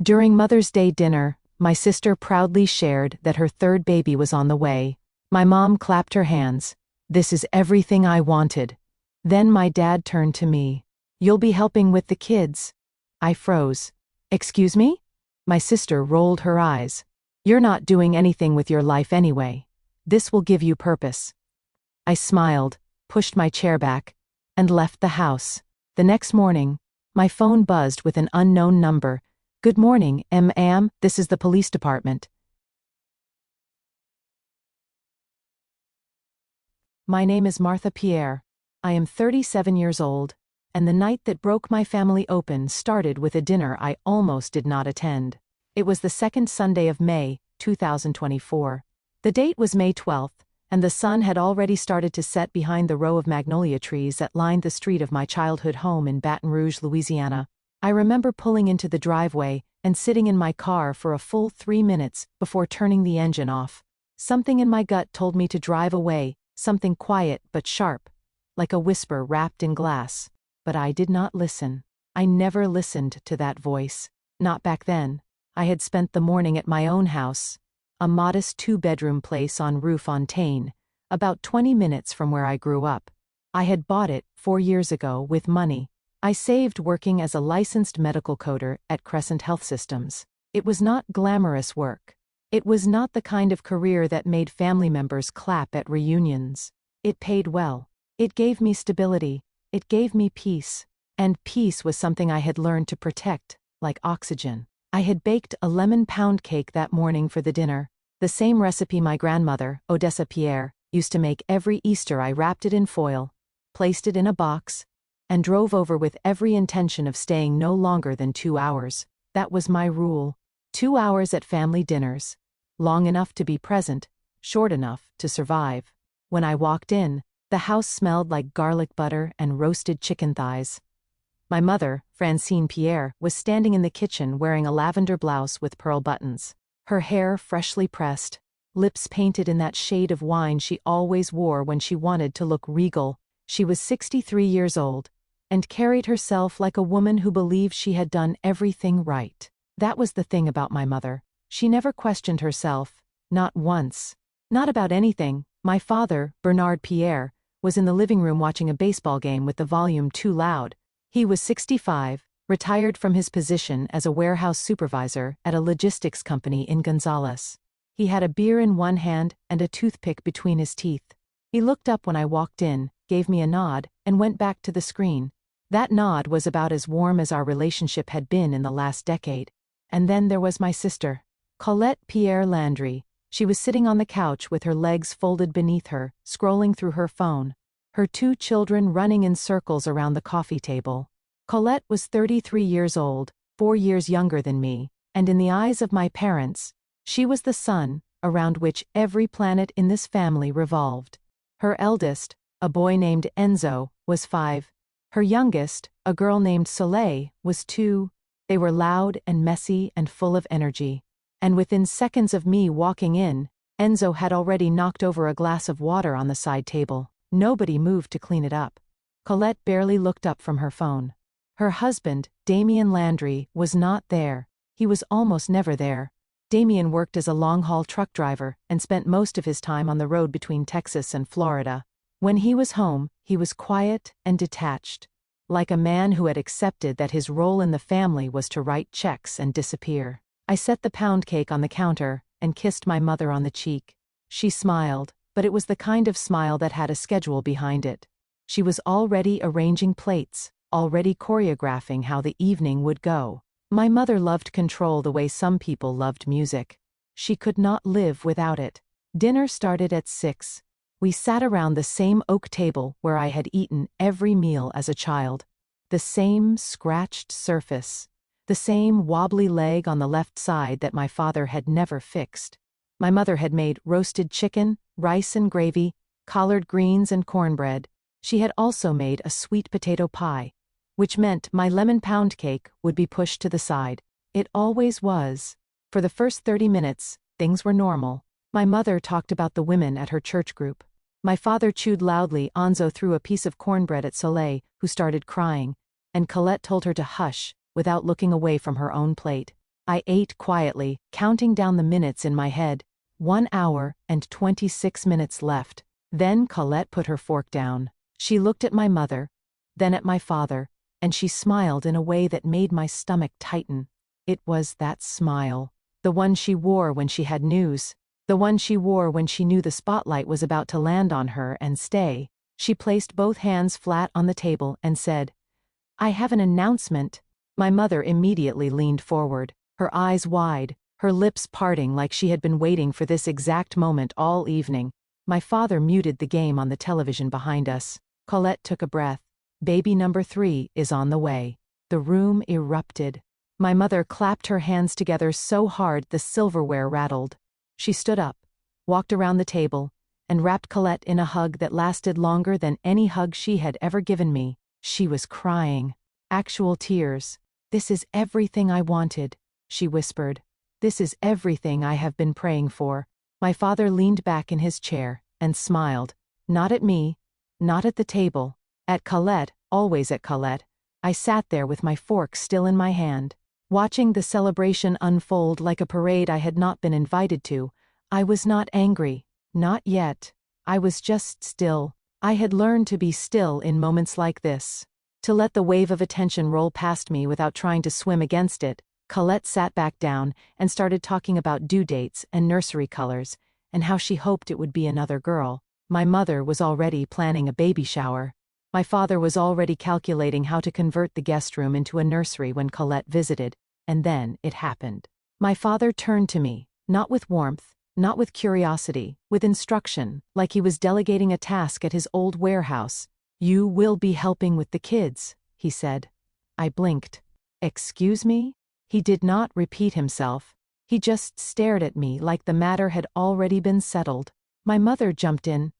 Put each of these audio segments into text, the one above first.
During Mother's Day dinner, my sister proudly shared that her third baby was on the way. My mom clapped her hands. "This is everything I wanted." Then my dad turned to me. "You'll be helping with the kids." I froze. "Excuse me?" My sister rolled her eyes. "You're not doing anything with your life anyway. This will give you purpose." I smiled, pushed my chair back, and left the house. The next morning, my phone buzzed with an unknown number. "Good morning, ma'am. This is the police department." My name is Martha Pierre. I am 37 years old, and the night that broke my family open started with a dinner I almost did not attend. It was the second Sunday of May, 2024. The date was May 12th, and the sun had already started to set behind the row of magnolia trees that lined the street of my childhood home in Baton Rouge, Louisiana. I remember pulling into the driveway and sitting in my car for a full 3 minutes before turning the engine off. Something in my gut told me to drive away, something quiet but sharp, like a whisper wrapped in glass. But I did not listen. I never listened to that voice. Not back then. I had spent the morning at my own house, a modest 2-bedroom place on Rue Fontaine, about 20 minutes from where I grew up. I had bought it 4 years ago with money I saved working as a licensed medical coder at Crescent Health Systems. It was not glamorous work. It was not the kind of career that made family members clap at reunions. It paid well. It gave me stability. It gave me peace. And peace was something I had learned to protect, like oxygen. I had baked a lemon pound cake that morning for the dinner, the same recipe my grandmother, Odessa Pierre, used to make every Easter. I wrapped it in foil, placed it in a box, and drove over with every intention of staying no longer than 2 hours. That was my rule. 2 hours at family dinners. Long enough to be present, short enough to survive. When I walked in, the house smelled like garlic butter and roasted chicken thighs. My mother, Francine Pierre, was standing in the kitchen wearing a lavender blouse with pearl buttons. Her hair freshly pressed, lips painted in that shade of wine she always wore when she wanted to look regal. She was 63 years old, and carried herself like a woman who believed she had done everything right. That was the thing about my mother. She never questioned herself, not once. Not about anything. My father, Bernard Pierre, was in the living room watching a baseball game with the volume too loud. He was 65, retired from his position as a warehouse supervisor at a logistics company in Gonzales. He had a beer in one hand and a toothpick between his teeth. He looked up when I walked in, gave me a nod, and went back to the screen. That nod was about as warm as our relationship had been in the last decade. And then there was my sister, Colette Pierre Landry. She was sitting on the couch with her legs folded beneath her, scrolling through her phone, her 2 children running in circles around the coffee table. Colette was 33 years old, 4 years younger than me, and in the eyes of my parents, she was the sun around which every planet in this family revolved. Her eldest, a boy named Enzo, was 5. Her youngest, a girl named Soleil, was 2. They were loud and messy and full of energy. And within seconds of me walking in, Enzo had already knocked over a glass of water on the side table. Nobody moved to clean it up. Colette barely looked up from her phone. Her husband, Damien Landry, was not there. He was almost never there. Damien worked as a long-haul truck driver and spent most of his time on the road between Texas and Florida. When he was home, he was quiet and detached, like a man who had accepted that his role in the family was to write checks and disappear. I set the pound cake on the counter and kissed my mother on the cheek. She smiled, but it was the kind of smile that had a schedule behind it. She was already arranging plates, already choreographing how the evening would go. My mother loved control the way some people loved music. She could not live without it. Dinner started at 6. We sat around the same oak table where I had eaten every meal as a child. The same scratched surface. The same wobbly leg on the left side that my father had never fixed. My mother had made roasted chicken, rice and gravy, collard greens and cornbread. She had also made a sweet potato pie, which meant my lemon pound cake would be pushed to the side. It always was. For the first 30 minutes, things were normal. My mother talked about the women at her church group. My father chewed loudly. Enzo threw a piece of cornbread at Soleil, who started crying, and Colette told her to hush, without looking away from her own plate. I ate quietly, counting down the minutes in my head. 1 hour and 26 minutes left. Then Colette put her fork down. She looked at my mother, then at my father, and she smiled in a way that made my stomach tighten. It was that smile. The one she wore when she had news. The one she wore when she knew the spotlight was about to land on her and stay. She placed both hands flat on the table and said, "I have an announcement." My mother immediately leaned forward, her eyes wide, her lips parting like she had been waiting for this exact moment all evening. My father muted the game on the television behind us. Colette took a breath. "Baby number 3 is on the way." The room erupted. My mother clapped her hands together so hard the silverware rattled. She stood up, walked around the table, and wrapped Colette in a hug that lasted longer than any hug she had ever given me. She was crying. Actual tears. "This is everything I wanted," she whispered. "This is everything I have been praying for." My father leaned back in his chair and smiled. Not at me, not at the table. At Colette, always at Colette. I sat there with my fork still in my hand, watching the celebration unfold like a parade I had not been invited to. I was not angry. Not yet. I was just still. I had learned to be still in moments like this. To let the wave of attention roll past me without trying to swim against it. Colette sat back down and started talking about due dates and nursery colors, and how she hoped it would be another girl. My mother was already planning a baby shower. My father was already calculating how to convert the guest room into a nursery when Colette visited, and then it happened. My father turned to me, not with warmth, not with curiosity, with instruction, like he was delegating a task at his old warehouse. "You will be helping with the kids," he said. I blinked. "Excuse me?" He did not repeat himself. He just stared at me like the matter had already been settled. My mother jumped in.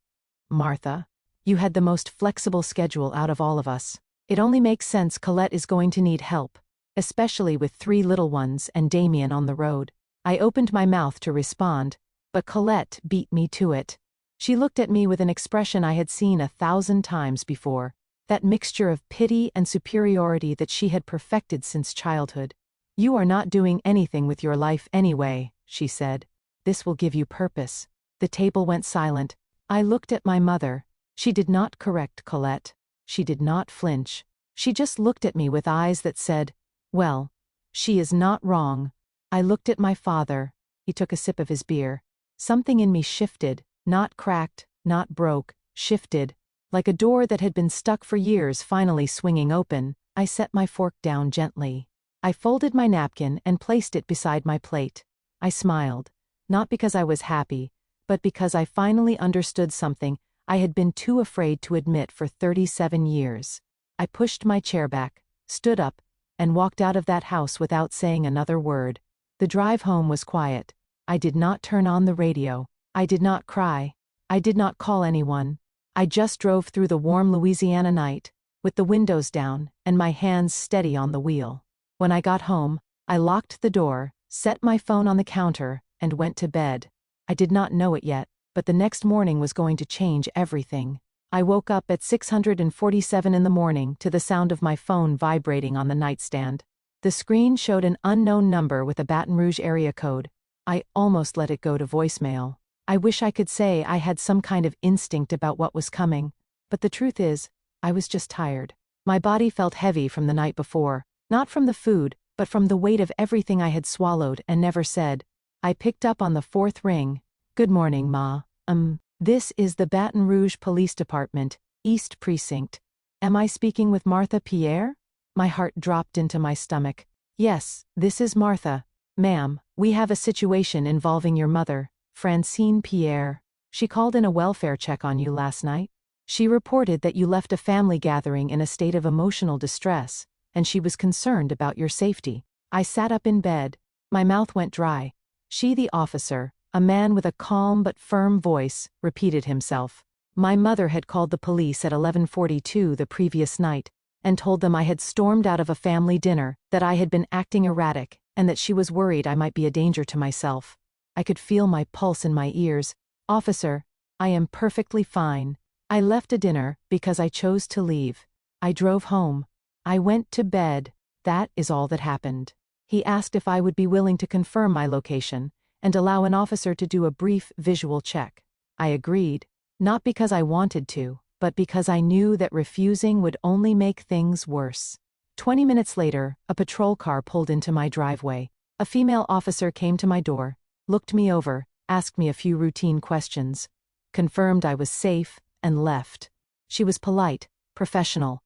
"Martha, you had the most flexible schedule out of all of us. It only makes sense Colette is going to need help, especially with 3 little ones and Damien on the road." I opened my mouth to respond, but Colette beat me to it. She looked at me with an expression I had seen 1,000 times before, that mixture of pity and superiority that she had perfected since childhood. "You are not doing anything with your life anyway," she said. "This will give you purpose." The table went silent. I looked at my mother. She did not correct Colette. She did not flinch. She just looked at me with eyes that said, "Well, she is not wrong." I looked at my father. He took a sip of his beer. Something in me shifted, not cracked, not broke, shifted, like a door that had been stuck for years finally swinging open. I set my fork down gently. I folded my napkin and placed it beside my plate. I smiled, not because I was happy, but because I finally understood something I had been too afraid to admit for 37 years. I pushed my chair back, stood up, and walked out of that house without saying another word. The drive home was quiet. I did not turn on the radio. I did not cry. I did not call anyone. I just drove through the warm Louisiana night, with the windows down and my hands steady on the wheel. When I got home, I locked the door, set my phone on the counter, and went to bed. I did not know it yet, but the next morning was going to change everything. I woke up at 6:47 in the morning to the sound of my phone vibrating on the nightstand. The screen showed an unknown number with a Baton Rouge area code. I almost let it go to voicemail. I wish I could say I had some kind of instinct about what was coming, but the truth is, I was just tired. My body felt heavy from the night before, not from the food, but from the weight of everything I had swallowed and never said. I picked up on the 4th ring. "Good morning, Ma. This is the Baton Rouge Police Department, East Precinct. Am I speaking with Martha Pierre?" My heart dropped into my stomach. "Yes, this is Martha. Ma'am, we have a situation involving your mother, Francine Pierre. She called in a welfare check on you last night. She reported that you left a family gathering in a state of emotional distress, and she was concerned about your safety." I sat up in bed. My mouth went dry. She, the officer, a man with a calm but firm voice, repeated himself. My mother had called the police at 11:42 the previous night, and told them I had stormed out of a family dinner, that I had been acting erratic, and that she was worried I might be a danger to myself. I could feel my pulse in my ears. "Officer, I am perfectly fine. I left a dinner because I chose to leave. I drove home. I went to bed. That is all that happened." He asked if I would be willing to confirm my location and allow an officer to do a brief visual check. I agreed, not because I wanted to, but because I knew that refusing would only make things worse. 20 minutes later, a patrol car pulled into my driveway. A female officer came to my door, looked me over, asked me a few routine questions, confirmed I was safe, and left. She was polite, professional.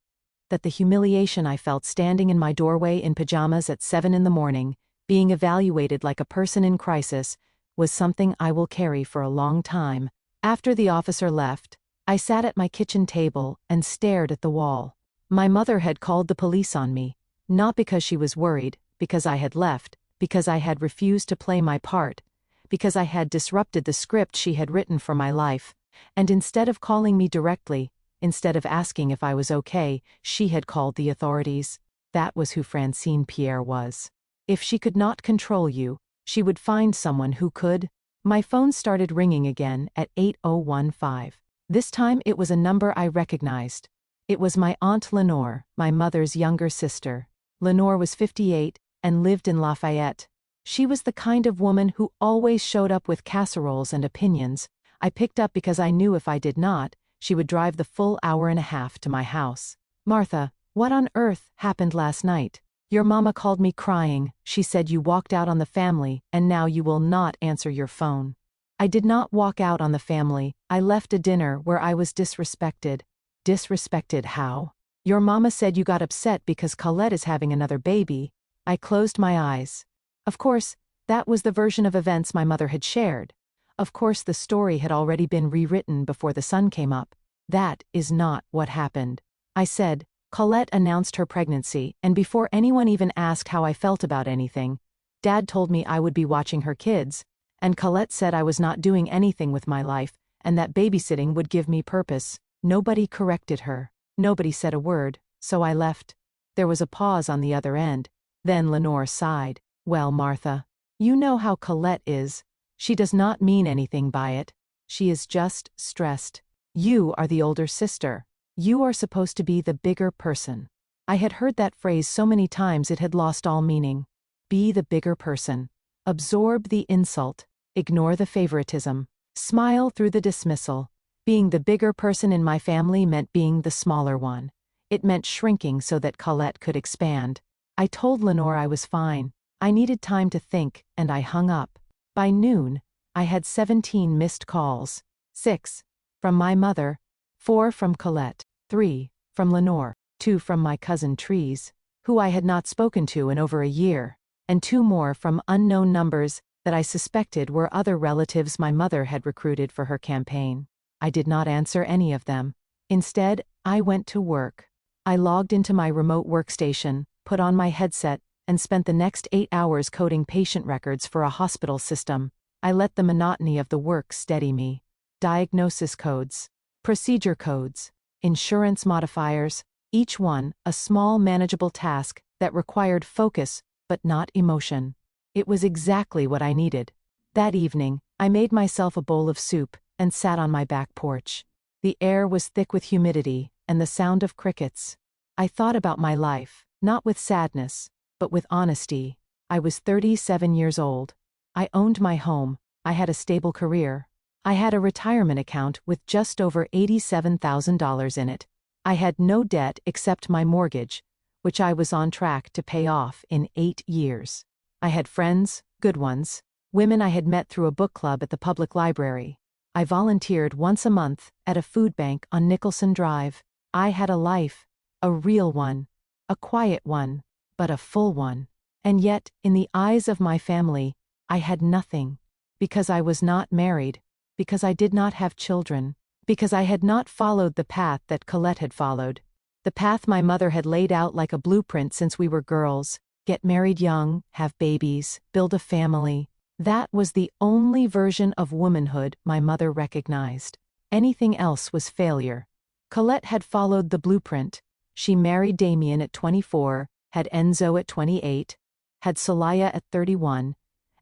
That the humiliation I felt standing in my doorway in pajamas at 7 in the morning, being evaluated like a person in crisis, was something I will carry for a long time. After the officer left, I sat at my kitchen table and stared at the wall. My mother had called the police on me, not because she was worried, because I had left, because I had refused to play my part, because I had disrupted the script she had written for my life, and instead of calling me directly, instead of asking if I was okay, she had called the authorities. That was who Francine Pierre was. If she could not control you, she would find someone who could. My phone started ringing again at 8015. This time it was a number I recognized. It was my Aunt Lenore, my mother's younger sister. Lenore was 58 and lived in Lafayette. She was the kind of woman who always showed up with casseroles and opinions. I picked up because I knew if I did not, she would drive the full hour and a half to my house. "Martha, what on earth happened last night? Your mama called me crying. She said you walked out on the family and now you will not answer your phone." I did not walk out on the family. I left a dinner where I was disrespected. Disrespected how? Your mama said you got upset because Colette is having another baby. I closed my eyes. Of course, that was the version of events my mother had shared. Of course the story had already been rewritten before the sun came up. That is not what happened. I said, Colette announced her pregnancy, and before anyone even asked how I felt about anything, Dad told me I would be watching her kids, and Colette said I was not doing anything with my life, and that babysitting would give me purpose. Nobody corrected her. Nobody said a word, so I left. There was a pause on the other end. Then Lenore sighed. "Well, Martha, you know how Colette is. She does not mean anything by it. She is just stressed. You are the older sister. You are supposed to be the bigger person." I had heard that phrase so many times it had lost all meaning. Be the bigger person. Absorb the insult. Ignore the favoritism. Smile through the dismissal. Being the bigger person in my family meant being the smaller one. It meant shrinking so that Colette could expand. I told Lenore I was fine. I needed time to think, and I hung up. By noon, I had 17 missed calls. 6 from my mother, 4 from Colette, 3 from Lenore, 2 from my cousin Trees, who I had not spoken to in over a year, and 2 more from unknown numbers that I suspected were other relatives my mother had recruited for her campaign. I did not answer any of them. Instead, I went to work. I logged into my remote workstation, put on my headset, and spent the next 8 hours coding patient records for a hospital system. I let the monotony of the work steady me. Diagnosis codes, procedure codes, insurance modifiers, each one a small manageable task that required focus but not emotion. It was exactly what I needed. That evening, I made myself a bowl of soup and sat on my back porch. The air was thick with humidity and the sound of crickets. I thought about my life, not with sadness, but with honesty. I was 37 years old. I owned my home. I had a stable career. I had a retirement account with just over $87,000 in it. I had no debt except my mortgage, which I was on track to pay off in 8 years. I had friends, good ones, women I had met through a book club at the public library. I volunteered once a month at a food bank on Nicholson Drive. I had a life, a real one, a quiet one, but a full one. And yet, in the eyes of my family, I had nothing. Because I was not married, because I did not have children, because I had not followed the path that Colette had followed. The path my mother had laid out like a blueprint since we were girls. Get married young, have babies, build a family. That was the only version of womanhood my mother recognized. Anything else was failure. Colette had followed the blueprint. She married Damien at 24, had Enzo at 28, had Salaya at 31,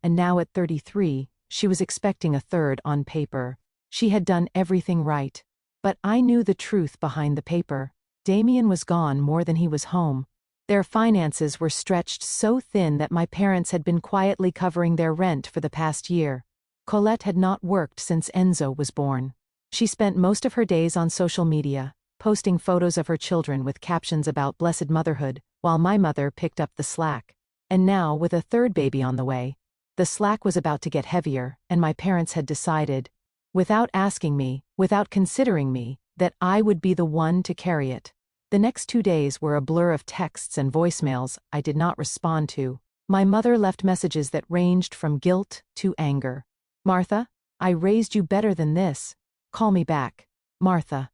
and now at 33, she was expecting a third on paper. She had done everything right. But I knew the truth behind the paper. Damien was gone more than he was home. Their finances were stretched so thin that my parents had been quietly covering their rent for the past year. Colette had not worked since Enzo was born. She spent most of her days on social media, posting photos of her children with captions about blessed motherhood, while my mother picked up the slack. And now, with a third baby on the way, the slack was about to get heavier, and my parents had decided, without asking me, without considering me, that I would be the one to carry it. The next 2 days were a blur of texts and voicemails I did not respond to. My mother left messages that ranged from guilt to anger. "Martha, I raised you better than this. Call me back. Martha.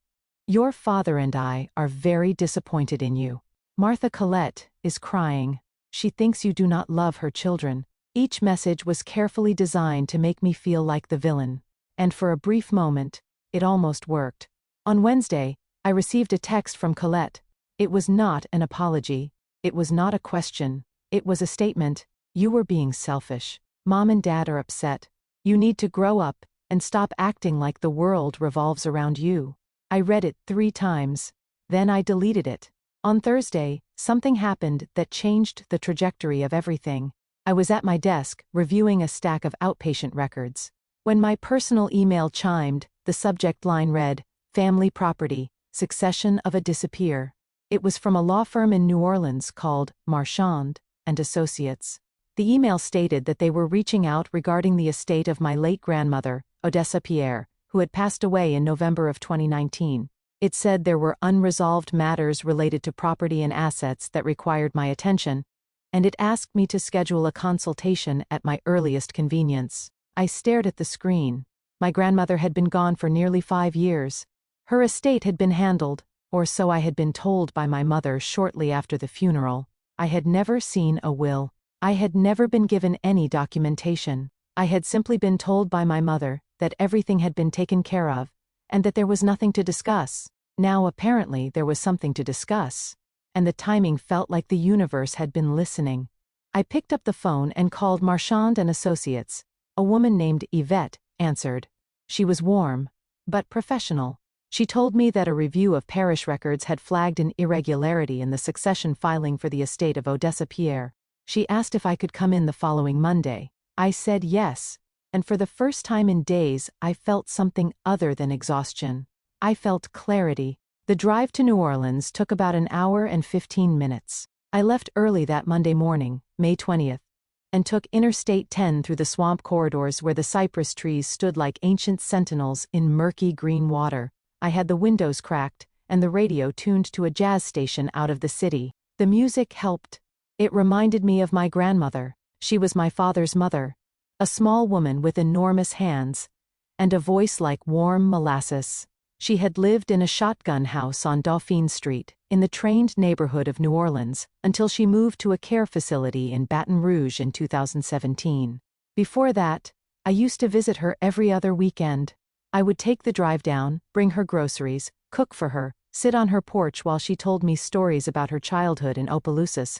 Your father and I are very disappointed in you. Martha, Colette is crying. She thinks you do not love her children." Each message was carefully designed to make me feel like the villain. And for a brief moment, it almost worked. On Wednesday, I received a text from Colette. It was not an apology. It was not a question. It was a statement. "You were being selfish. Mom and Dad are upset. You need to grow up and stop acting like the world revolves around you." I read it 3 times. Then I deleted it. On Thursday, something happened that changed the trajectory of everything. I was at my desk, reviewing a stack of outpatient records. When my personal email chimed, the subject line read, "Family Property, Succession of a Disappear." It was from a law firm in New Orleans called Marchand and Associates. The email stated that they were reaching out regarding the estate of my late grandmother, Odessa Pierre, who had passed away in November of 2019. It said there were unresolved matters related to property and assets that required my attention, and it asked me to schedule a consultation at my earliest convenience. I stared at the screen. My grandmother had been gone for nearly 5 years. Her estate had been handled, or so I had been told by my mother shortly after the funeral. I had never seen a will. I had never been given any documentation. I had simply been told by my mother that everything had been taken care of, and that there was nothing to discuss. Now apparently there was something to discuss, and the timing felt like the universe had been listening. I picked up the phone and called Marchand and Associates. A woman named Yvette answered. She was warm, but professional. She told me that a review of parish records had flagged an irregularity in the succession filing for the estate of Odessa Pierre. She asked if I could come in the following Monday. I said yes, and for the first time in days I felt something other than exhaustion. I felt clarity. The drive to New Orleans took about an hour and 15 minutes. I left early that Monday morning, May 20th, and took Interstate 10 through the swamp corridors where the cypress trees stood like ancient sentinels in murky green water. I had the windows cracked, and the radio tuned to a jazz station out of the city. The music helped. It reminded me of my grandmother. She was my father's mother, a small woman with enormous hands, and a voice like warm molasses. She had lived in a shotgun house on Dauphine Street, in the trained neighborhood of New Orleans, until she moved to a care facility in Baton Rouge in 2017. Before that, I used to visit her every other weekend. I would take the drive down, bring her groceries, cook for her, sit on her porch while she told me stories about her childhood in Opelousas,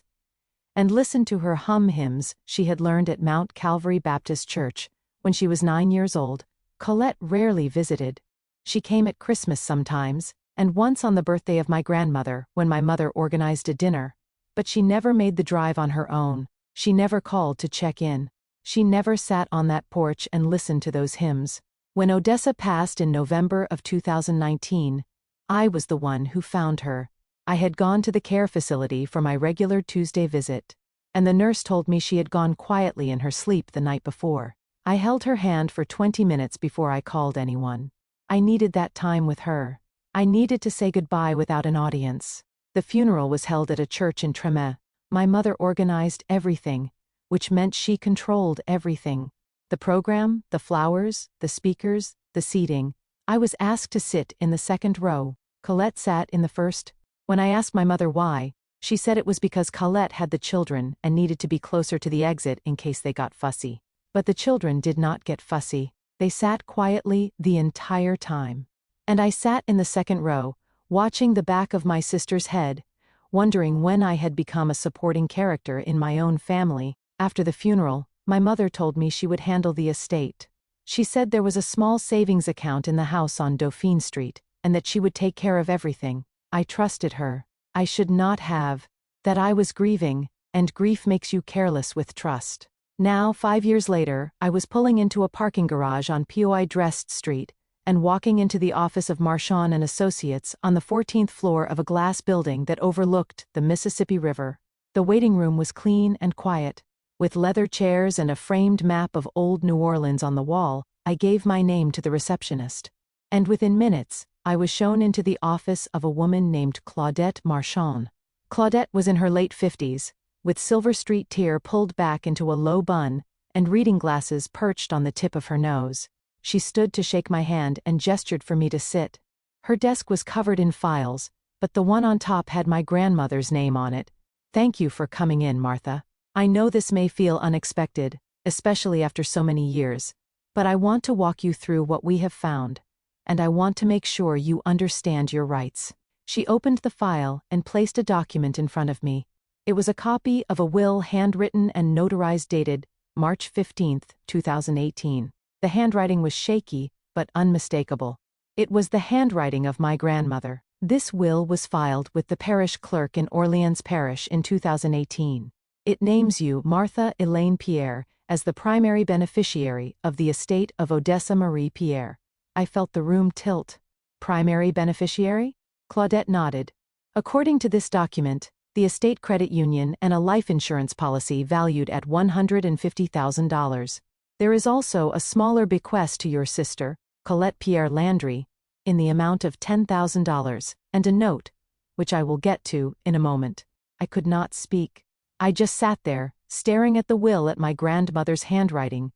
and listen to her hum hymns she had learned at Mount Calvary Baptist Church. When she was 9 years old, Colette rarely visited. She came at Christmas sometimes, and once on the birthday of my grandmother, when my mother organized a dinner. But she never made the drive on her own. She never called to check in. She never sat on that porch and listened to those hymns. When Odessa passed in November of 2019, I was the one who found her. I had gone to the care facility for my regular Tuesday visit, and the nurse told me she had gone quietly in her sleep the night before. I held her hand for 20 minutes before I called anyone. I needed that time with her. I needed to say goodbye without an audience. The funeral was held at a church in Tremé. My mother organized everything, which meant she controlled everything. The program, the flowers, the speakers, the seating. I was asked to sit in the second row. Colette sat in the first. When I asked my mother why, she said it was because Colette had the children and needed to be closer to the exit in case they got fussy. But the children did not get fussy. They sat quietly the entire time. And I sat in the second row, watching the back of my sister's head, wondering when I had become a supporting character in my own family. After the funeral, my mother told me she would handle the estate. She said there was a small savings account in the house on Dauphine Street, and that she would take care of everything. I trusted her. I should not have. that I was grieving, and grief makes you careless with trust. Now, 5 years later, I was pulling into a parking garage on POI Drest Street, and walking into the office of Marchand and Associates on the 14th floor of a glass building that overlooked the Mississippi River. The waiting room was clean and quiet. With leather chairs and a framed map of old New Orleans on the wall, I gave my name to the receptionist. And within minutes, I was shown into the office of a woman named Claudette Marchand. Claudette was in her late 50s, with Silver Street tear pulled back into a low bun, and reading glasses perched on the tip of her nose. She stood to shake my hand and gestured for me to sit. Her desk was covered in files, but the one on top had my grandmother's name on it. "Thank you for coming in, Martha. I know this may feel unexpected, especially after so many years, but I want to walk you through what we have found, and I want to make sure you understand your rights." She opened the file and placed a document in front of me. It was a copy of a will handwritten and notarized dated March 15, 2018. The handwriting was shaky, but unmistakable. It was the handwriting of my grandmother. This will was filed with the parish clerk in Orleans Parish in 2018. It names you, Martha Elaine Pierre, as the primary beneficiary of the estate of Odessa Marie Pierre. I felt the room tilt. Primary beneficiary? Claudette nodded. According to this document, the estate credit union and a life insurance policy valued at $150,000. There is also a smaller bequest to your sister, Colette Pierre Landry, in the amount of $10,000, and a note, which I will get to in a moment. I could not speak. I just sat there, staring at the will, at my grandmother's handwriting,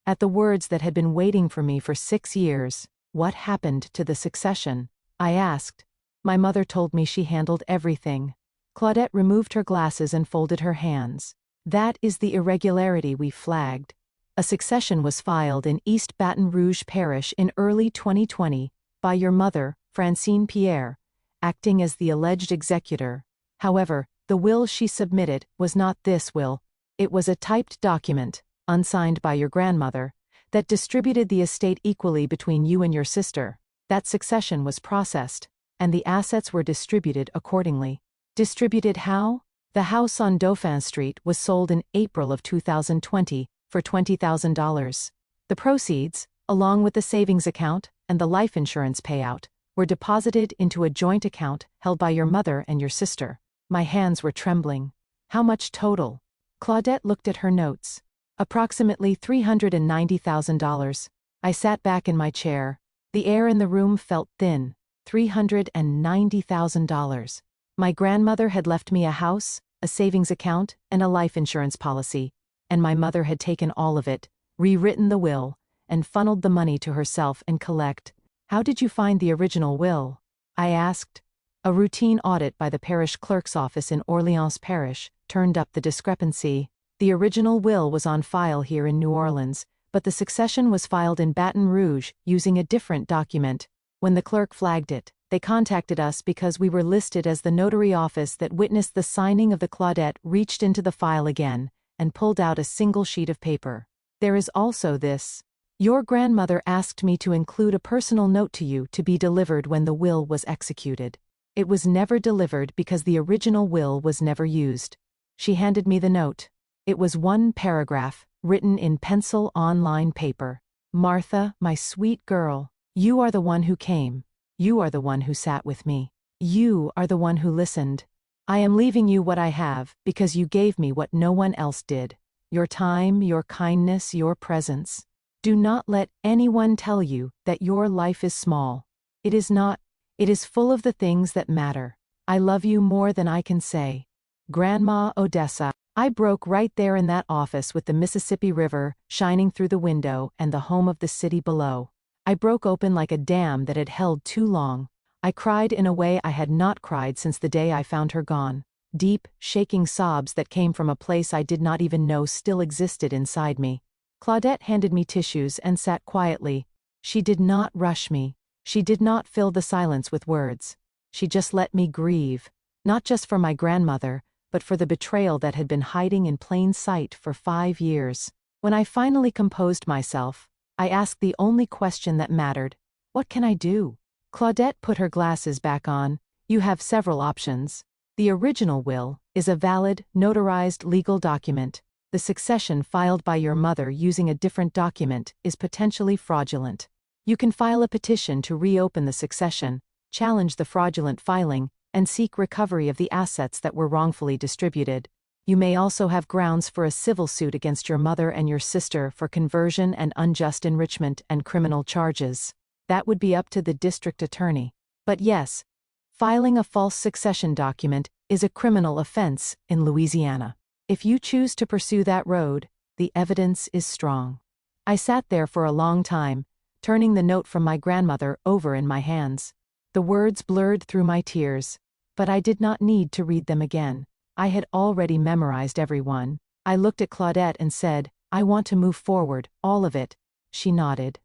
at the words that had been waiting for me for 6 years. What happened to the succession? I asked. My mother told me she handled everything. Claudette removed her glasses and folded her hands. That is the irregularity we flagged. A succession was filed in East Baton Rouge Parish in early 2020 by your mother, Francine Pierre, acting as the alleged executor. However, the will she submitted was not this will. It was a typed document, unsigned by your grandmother, that distributed the estate equally between you and your sister. That succession was processed, and the assets were distributed accordingly. Distributed how? The house on Dauphin Street was sold in April of 2020 for $20,000. The proceeds, along with the savings account and the life insurance payout, were deposited into a joint account held by your mother and your sister. My hands were trembling. How much total? Claudette looked at her notes. Approximately $390,000. I sat back in my chair. The air in the room felt thin. $390,000. My grandmother had left me a house, a savings account, and a life insurance policy, and my mother had taken all of it, rewritten the will, and funneled the money to herself and Colette. How did you find the original will? I asked. A routine audit by the parish clerk's office in Orleans Parish turned up the discrepancy. The original will was on file here in New Orleans, but the succession was filed in Baton Rouge using a different document. When the clerk flagged it, they contacted us because we were listed as the notary office that witnessed the signing of the Claudette reached into the file again and pulled out a single sheet of paper. There is also this. Your grandmother asked me to include a personal note to you to be delivered when the will was executed. It was never delivered because the original will was never used. She handed me the note. It was one paragraph, written in pencil on lined paper. Martha, my sweet girl, you are the one who came. You are the one who sat with me. You are the one who listened. I am leaving you what I have because you gave me what no one else did. Your time, your kindness, your presence. Do not let anyone tell you that your life is small. It is not. It is full of the things that matter. I love you more than I can say. Grandma Odessa. I broke right there in that office with the Mississippi River shining through the window and the home of the city below. I broke open like a dam that had held too long. I cried in a way I had not cried since the day I found her gone. Deep, shaking sobs that came from a place I did not even know still existed inside me. Claudette handed me tissues and sat quietly. She did not rush me. She did not fill the silence with words. She just let me grieve, not just for my grandmother, but for the betrayal that had been hiding in plain sight for 5 years. When I finally composed myself, I asked the only question that mattered. What can I do? Claudette put her glasses back on. You have several options. The original will is a valid, notarized legal document. The succession filed by your mother using a different document is potentially fraudulent. You can file a petition to reopen the succession, challenge the fraudulent filing, and seek recovery of the assets that were wrongfully distributed. You may also have grounds for a civil suit against your mother and your sister for conversion and unjust enrichment and criminal charges. That would be up to the district attorney. But yes, filing a false succession document is a criminal offense in Louisiana. If you choose to pursue that road, the evidence is strong. I sat there for a long time, turning the note from my grandmother over in my hands. The words blurred through my tears, but I did not need to read them again. I had already memorized every one. I looked at Claudette and said, "I want to move forward, all of it." She nodded.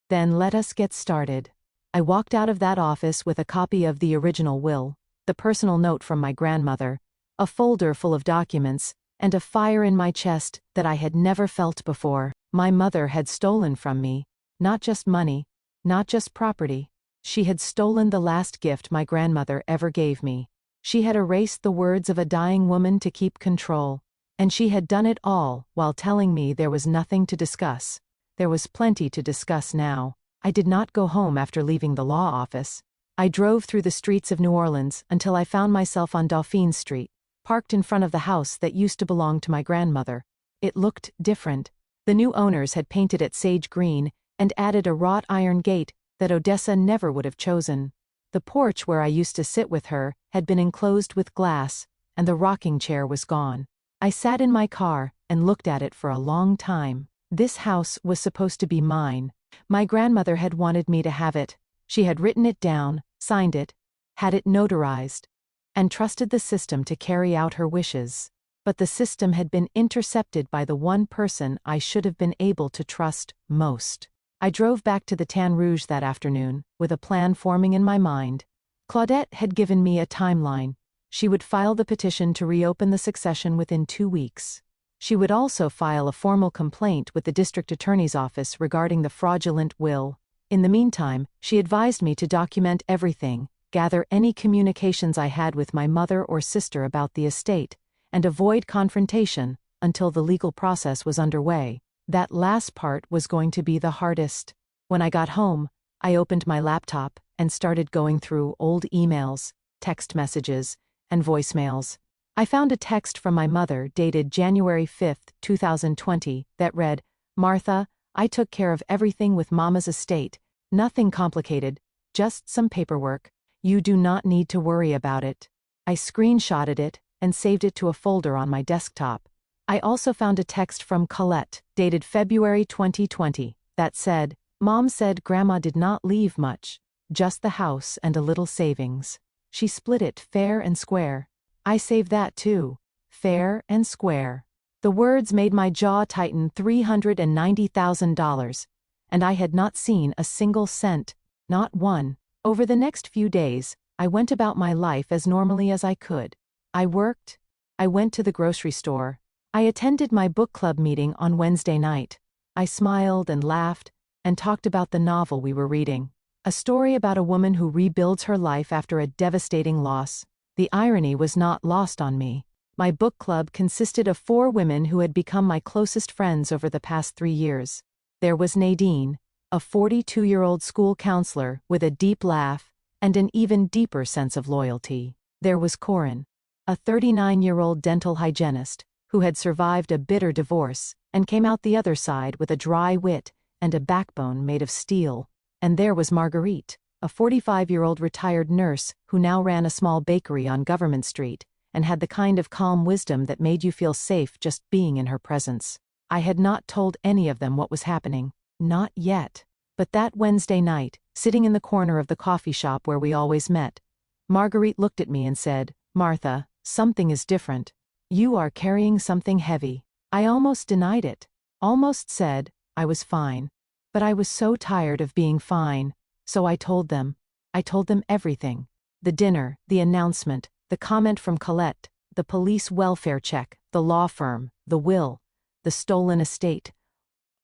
"Then let us get started." I walked out of that office with a copy of the original will, the personal note from my grandmother, a folder full of documents, and a fire in my chest that I had never felt before. My mother had stolen from me, not just money, not just property. She had stolen the last gift my grandmother ever gave me. She had erased the words of a dying woman to keep control, and she had done it all while telling me there was nothing to discuss. There was plenty to discuss now. I did not go home after leaving the law office. I drove through the streets of New Orleans until I found myself on Dauphine Street, parked in front of the house that used to belong to my grandmother. It looked different. The new owners had painted it sage green and added a wrought iron gate that Odessa never would have chosen. The porch where I used to sit with her had been enclosed with glass, and the rocking chair was gone. I sat in my car and looked at it for a long time. This house was supposed to be mine. My grandmother had wanted me to have it. She had written it down, signed it, had it notarized, and trusted the system to carry out her wishes. But the system had been intercepted by the one person I should have been able to trust most. I drove back to the Tan Rouge that afternoon, with a plan forming in my mind. Claudette had given me a timeline. She would file the petition to reopen the succession within 2 weeks. She would also file a formal complaint with the district attorney's office regarding the fraudulent will. In the meantime, she advised me to document everything, gather any communications I had with my mother or sister about the estate, and avoid confrontation until the legal process was underway. That last part was going to be the hardest. When I got home, I opened my laptop and started going through old emails, text messages, and voicemails. I found a text from my mother dated January 5, 2020, that read, "Martha, I took care of everything with Mama's estate. Nothing complicated, just some paperwork. You do not need to worry about it." I screenshotted it and saved it to a folder on my desktop. I also found a text from Colette, dated February 2020, that said, "Mom said Grandma did not leave much, just the house and a little savings. She split it fair and square." I saved that too. Fair and square. The words made my jaw tighten. $390,000, and I had not seen a single cent, not one. Over the next few days, I went about my life as normally as I could. I worked. I went to the grocery store. I attended my book club meeting on Wednesday night. I smiled and laughed and talked about the novel we were reading. A story about a woman who rebuilds her life after a devastating loss. The irony was not lost on me. My book club consisted of 4 women who had become my closest friends over the past 3 years. There was Nadine, a 42-year-old school counselor with a deep laugh and an even deeper sense of loyalty. There was Corinne, a 39-year-old dental hygienist who had survived a bitter divorce and came out the other side with a dry wit and a backbone made of steel. And there was Marguerite, a 45-year-old retired nurse who now ran a small bakery on Government Street and had the kind of calm wisdom that made you feel safe just being in her presence. I had not told any of them what was happening. Not yet. But that Wednesday night, sitting in the corner of the coffee shop where we always met, Marguerite looked at me and said, "Martha, something is different. You are carrying something heavy." I almost denied it. Almost said I was fine. But I was so tired of being fine. So I told them. I told them everything. The dinner, the announcement, the comment from Colette, the police welfare check, the law firm, the will, the stolen estate.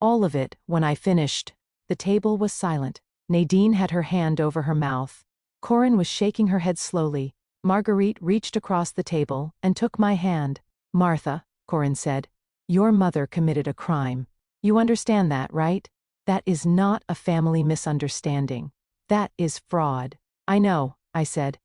All of it. When I finished, the table was silent. Nadine had her hand over her mouth. Corinne was shaking her head slowly, Marguerite reached across the table and took my hand. Martha, Corinne said, your mother committed a crime. You understand that, right? That is not a family misunderstanding. That is fraud. I know, I said.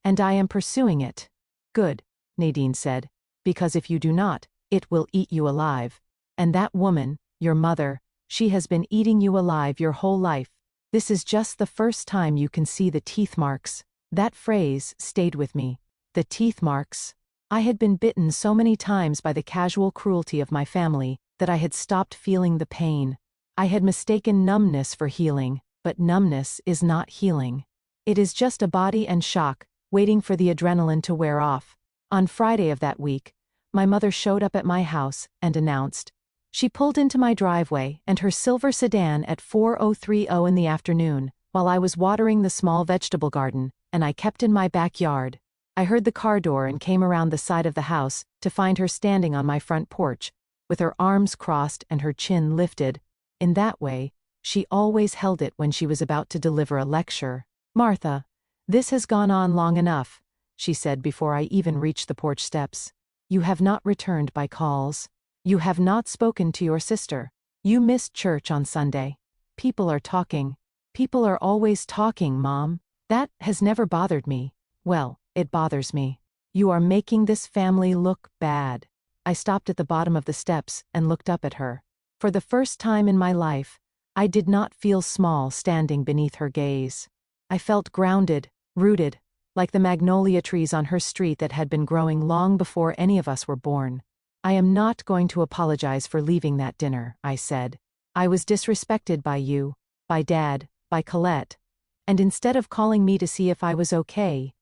And I am pursuing it. Good, Nadine said, because if you do not, it will eat you alive. And that woman, your mother, she has been eating you alive your whole life. This is just the first time you can see the teeth marks. That phrase stayed with me. The teeth marks. I had been bitten so many times by the casual cruelty of my family that I had stopped feeling the pain. I had mistaken numbness for healing, but numbness is not healing. It is just a body and shock, waiting for the adrenaline to wear off. On Friday of that week, my mother showed up at my house and announced. She pulled into my driveway and her silver sedan at 4:30 in the afternoon, while I was watering the small vegetable garden, and I kept in my backyard. I heard the car door and came around the side of the house to find her standing on my front porch, with her arms crossed and her chin lifted. In that way, she always held it when she was about to deliver a lecture. Martha, this has gone on long enough, she said before I even reached the porch steps. You have not returned my calls. You have not spoken to your sister. You missed church on Sunday. People are talking. People are always talking, Mom. That has never bothered me. Well, it bothers me. You are making this family look bad. I stopped at the bottom of the steps and looked up at her. For the first time in my life, I did not feel small standing beneath her gaze. I felt grounded, rooted, like the magnolia trees on her street that had been growing long before any of us were born. I am not going to apologize for leaving that dinner, I said. I was disrespected by you, by Dad, by Colette. And instead of calling me to see if I was okay,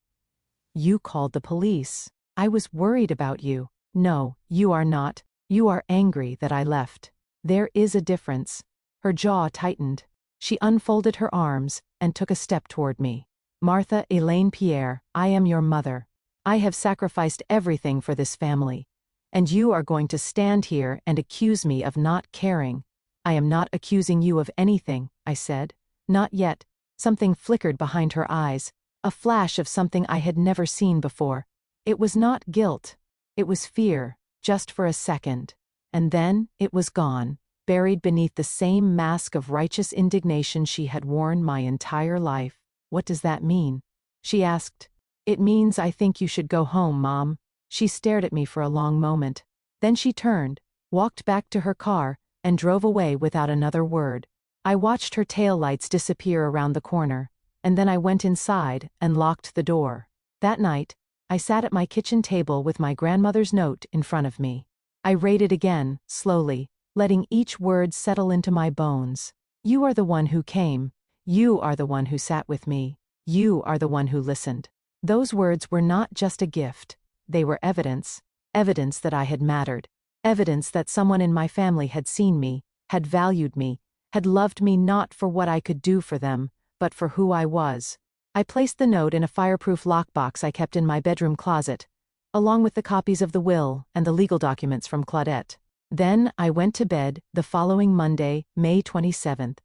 you called the police. I was worried about you. No, you are not. You are angry that I left. There is a difference. Her jaw tightened. She unfolded her arms and took a step toward me. Martha Elaine Pierre, I am your mother. I have sacrificed everything for this family. And you are going to stand here and accuse me of not caring. I am not accusing you of anything, I said. Not yet. Something flickered behind her eyes, a flash of something I had never seen before. It was not guilt. It was fear, just for a second. And then it was gone, buried beneath the same mask of righteous indignation she had worn my entire life. What does that mean? She asked. It means I think you should go home, Mom. She stared at me for a long moment. Then she turned, walked back to her car, and drove away without another word. I watched her taillights disappear around the corner, and then I went inside and locked the door. That night, I sat at my kitchen table with my grandmother's note in front of me. I read it again, slowly, letting each word settle into my bones. You are the one who came. You are the one who sat with me. You are the one who listened. Those words were not just a gift. They were evidence. Evidence that I had mattered. Evidence that someone in my family had seen me, had valued me, had loved me not for what I could do for them, but for who I was. I placed the note in a fireproof lockbox I kept in my bedroom closet, along with the copies of the will and the legal documents from Claudette. Then I went to bed the following Monday, May 27th.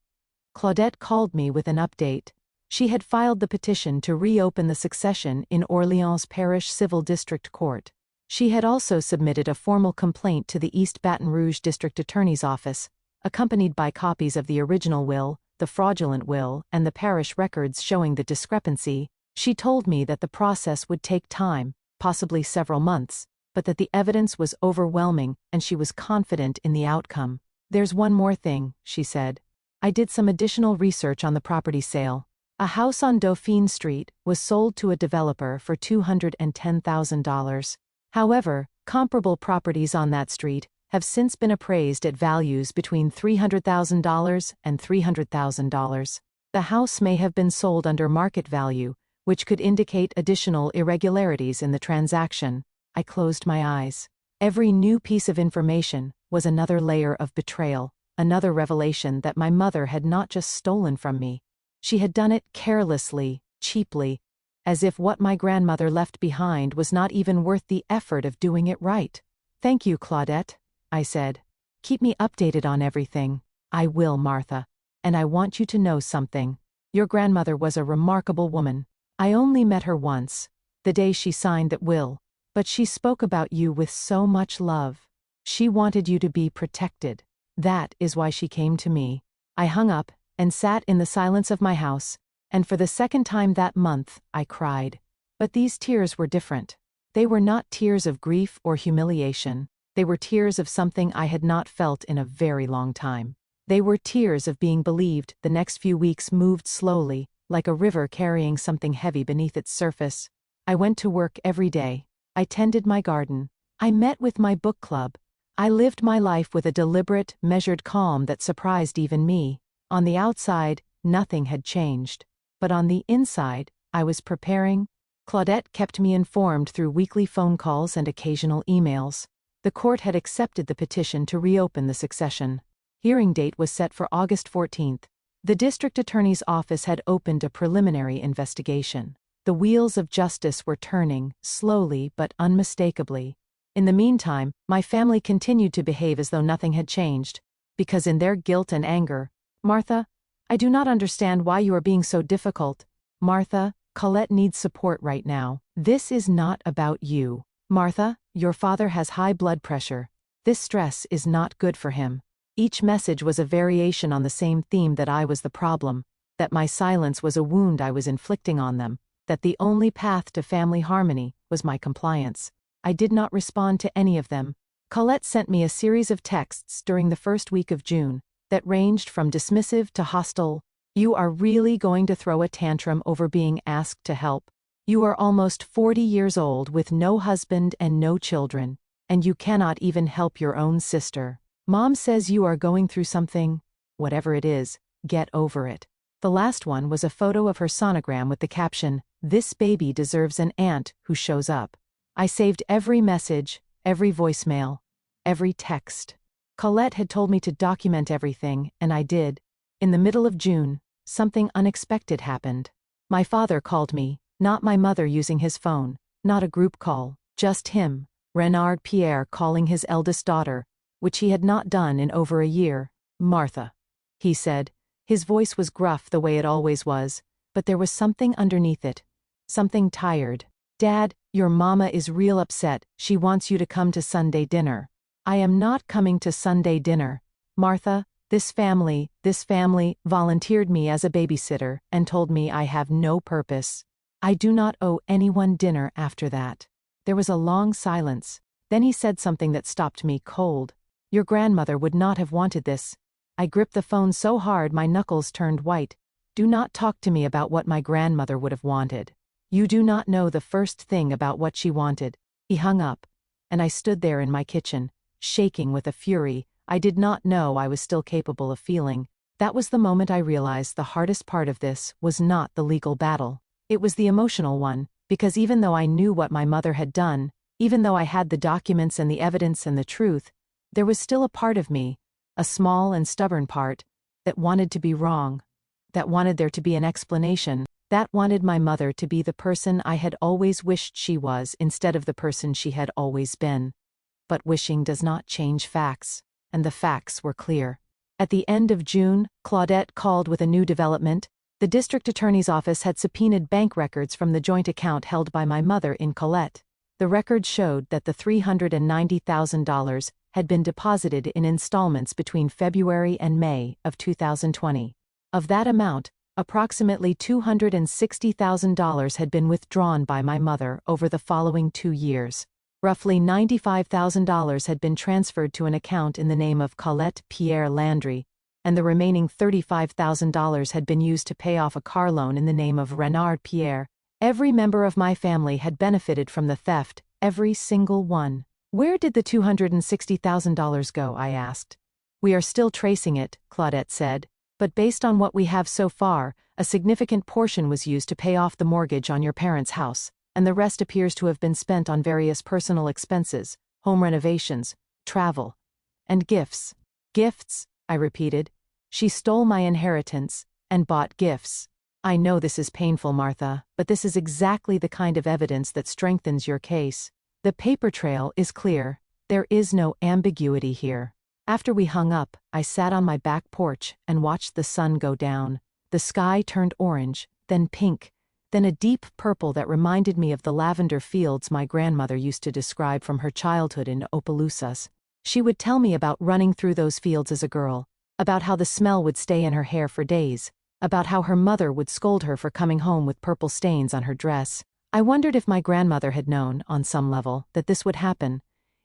Claudette called me with an update. She had filed the petition to reopen the succession in Orleans Parish Civil District Court. She had also submitted a formal complaint to the East Baton Rouge District Attorney's Office, accompanied by copies of the original will, the fraudulent will, and the parish records showing the discrepancy. She told me that the process would take time, possibly several months, but that the evidence was overwhelming and she was confident in the outcome. There's one more thing, she said. I did some additional research on the property sale. A house on Dauphine Street was sold to a developer for $210,000. However, comparable properties on that street have since been appraised at values between $300,000 and $300,000. The house may have been sold under market value, which could indicate additional irregularities in the transaction. I closed my eyes. Every new piece of information was another layer of betrayal, another revelation that my mother had not just stolen from me. She had done it carelessly, cheaply, as if what my grandmother left behind was not even worth the effort of doing it right. Thank you, Claudette, I said. Keep me updated on everything. I will, Martha. And I want you to know something. Your grandmother was a remarkable woman. I only met her once, the day she signed that will. But she spoke about you with so much love. She wanted you to be protected. That is why she came to me." I hung up and sat in the silence of my house, and for the second time that month, I cried. But these tears were different. They were not tears of grief or humiliation. They were tears of something I had not felt in a very long time. They were tears of being believed. The next few weeks moved slowly, like a river carrying something heavy beneath its surface. I went to work every day. I tended my garden. I met with my book club. I lived my life with a deliberate, measured calm that surprised even me. On the outside, nothing had changed. But on the inside, I was preparing. Claudette kept me informed through weekly phone calls and occasional emails. The court had accepted the petition to reopen the succession. Hearing date was set for August 14th. The district attorney's office had opened a preliminary investigation. The wheels of justice were turning, slowly but unmistakably. In the meantime, my family continued to behave as though nothing had changed, because in their guilt and anger, "Martha, I do not understand why you are being so difficult. Martha, Colette needs support right now. This is not about you. Martha, your father has high blood pressure. This stress is not good for him." Each message was a variation on the same theme: that I was the problem, that my silence was a wound I was inflicting on them, that the only path to family harmony was my compliance. I did not respond to any of them. Colette sent me a series of texts during the first week of June that ranged from dismissive to hostile. "You are really going to throw a tantrum over being asked to help? You are almost 40 years old with no husband and no children, and you cannot even help your own sister. Mom says you are going through something. Whatever it is, get over it." The last one was a photo of her sonogram with the caption, "This baby deserves an aunt who shows up." I saved every message, every voicemail, every text. Colette had told me to document everything, and I did. In the middle of June, something unexpected happened. My father called me, not my mother using his phone, not a group call, just him, Renard Pierre, calling his eldest daughter, which he had not done in over a year. "Martha," he said. His voice was gruff the way it always was, but there was something underneath it. Something tired. "Dad, your mama is real upset. She wants you to come to Sunday dinner." "I am not coming to Sunday dinner. Martha, this family volunteered me as a babysitter and told me I have no purpose. I do not owe anyone dinner after that." There was a long silence. Then he said something that stopped me cold. "Your grandmother would not have wanted this." I gripped the phone so hard my knuckles turned white. "Do not talk to me about what my grandmother would have wanted. You do not know the first thing about what she wanted." He hung up, and I stood there in my kitchen, shaking with a fury I did not know I was still capable of feeling. That was the moment I realized the hardest part of this was not the legal battle. It was the emotional one, because even though I knew what my mother had done, even though I had the documents and the evidence and the truth, there was still a part of me, a small and stubborn part, that wanted to be wrong, that wanted there to be an explanation, that wanted my mother to be the person I had always wished she was instead of the person she had always been. But wishing does not change facts, and the facts were clear. At the end of June, Claudette called with a new development. The district attorney's office had subpoenaed bank records from the joint account held by my mother in Colette. The records showed that the $390,000 had been deposited in installments between February and May of 2020. Of that amount, approximately $260,000 had been withdrawn by my mother over the following 2 years. Roughly $95,000 had been transferred to an account in the name of Colette Pierre Landry, and the remaining $35,000 had been used to pay off a car loan in the name of Renard Pierre. Every member of my family had benefited from the theft, every single one. "Where did the $260,000 go?" I asked. "We are still tracing it," Claudette said, "but based on what we have so far, a significant portion was used to pay off the mortgage on your parents' house, and the rest appears to have been spent on various personal expenses, home renovations, travel, and gifts." "Gifts?" I repeated. "She stole my inheritance and bought gifts." "I know this is painful, Martha, but this is exactly the kind of evidence that strengthens your case. The paper trail is clear. There is no ambiguity here." After we hung up, I sat on my back porch and watched the sun go down. The sky turned orange, then pink, then a deep purple that reminded me of the lavender fields my grandmother used to describe from her childhood in Opelousas. She would tell me about running through those fields as a girl, about how the smell would stay in her hair for days, about how her mother would scold her for coming home with purple stains on her dress. I wondered if my grandmother had known, on some level, that this would happen,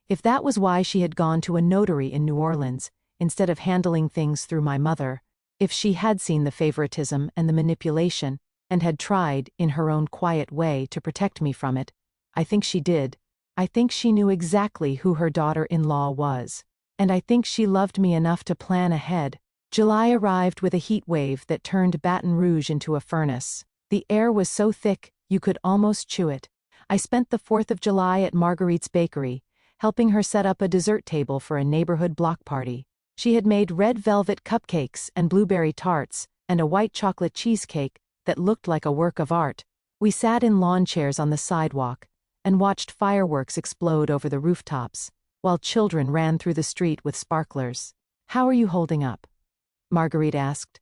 if that was why she had gone to a notary in New Orleans, instead of handling things through my mother, if she had seen the favoritism and the manipulation, and had tried, in her own quiet way, to protect me from it. I think she did. I think she knew exactly who her daughter-in-law was. And I think she loved me enough to plan ahead. July arrived with a heat wave that turned Baton Rouge into a furnace. The air was so thick, you could almost chew it. I spent the 4th of July at Marguerite's bakery, helping her set up a dessert table for a neighborhood block party. She had made red velvet cupcakes and blueberry tarts, and a white chocolate cheesecake that looked like a work of art. We sat in lawn chairs on the sidewalk, and watched fireworks explode over the rooftops, while children ran through the street with sparklers. "How are you holding up?" Marguerite asked,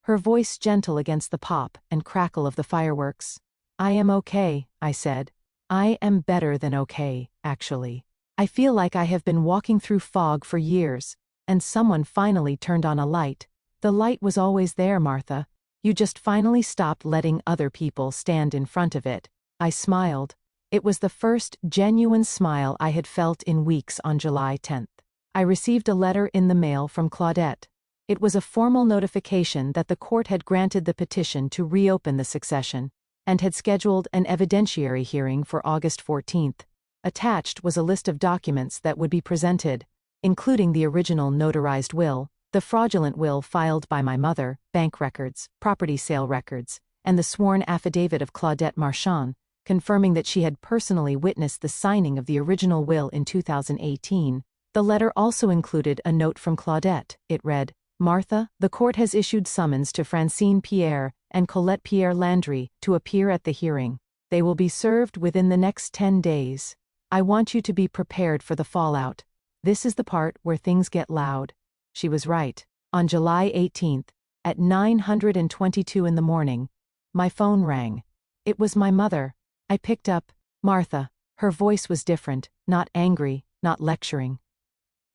her voice gentle against the pop and crackle of the fireworks. "I am okay," I said. "I am better than okay, actually. I feel like I have been walking through fog for years, and someone finally turned on a light. The light was always there, Martha. You just finally stopped letting other people stand in front of it." I smiled. It was the first genuine smile I had felt in weeks on July 10th. I received a letter in the mail from Claudette. It was a formal notification that the court had granted the petition to reopen the succession, and had scheduled an evidentiary hearing for August 14th. Attached was a list of documents that would be presented, including the original notarized will, the fraudulent will filed by my mother, bank records, property sale records, and the sworn affidavit of Claudette Marchand, confirming that she had personally witnessed the signing of the original will in 2018. The letter also included a note from Claudette. It read, "Martha, the court has issued summons to Francine Pierre and Colette Pierre Landry to appear at the hearing. They will be served within the next 10 days. I want you to be prepared for the fallout. This is the part where things get loud." She was right. On July 18th, at 9:22 in the morning, my phone rang. It was my mother. I picked up. "Martha." Her voice was different, not angry, not lecturing.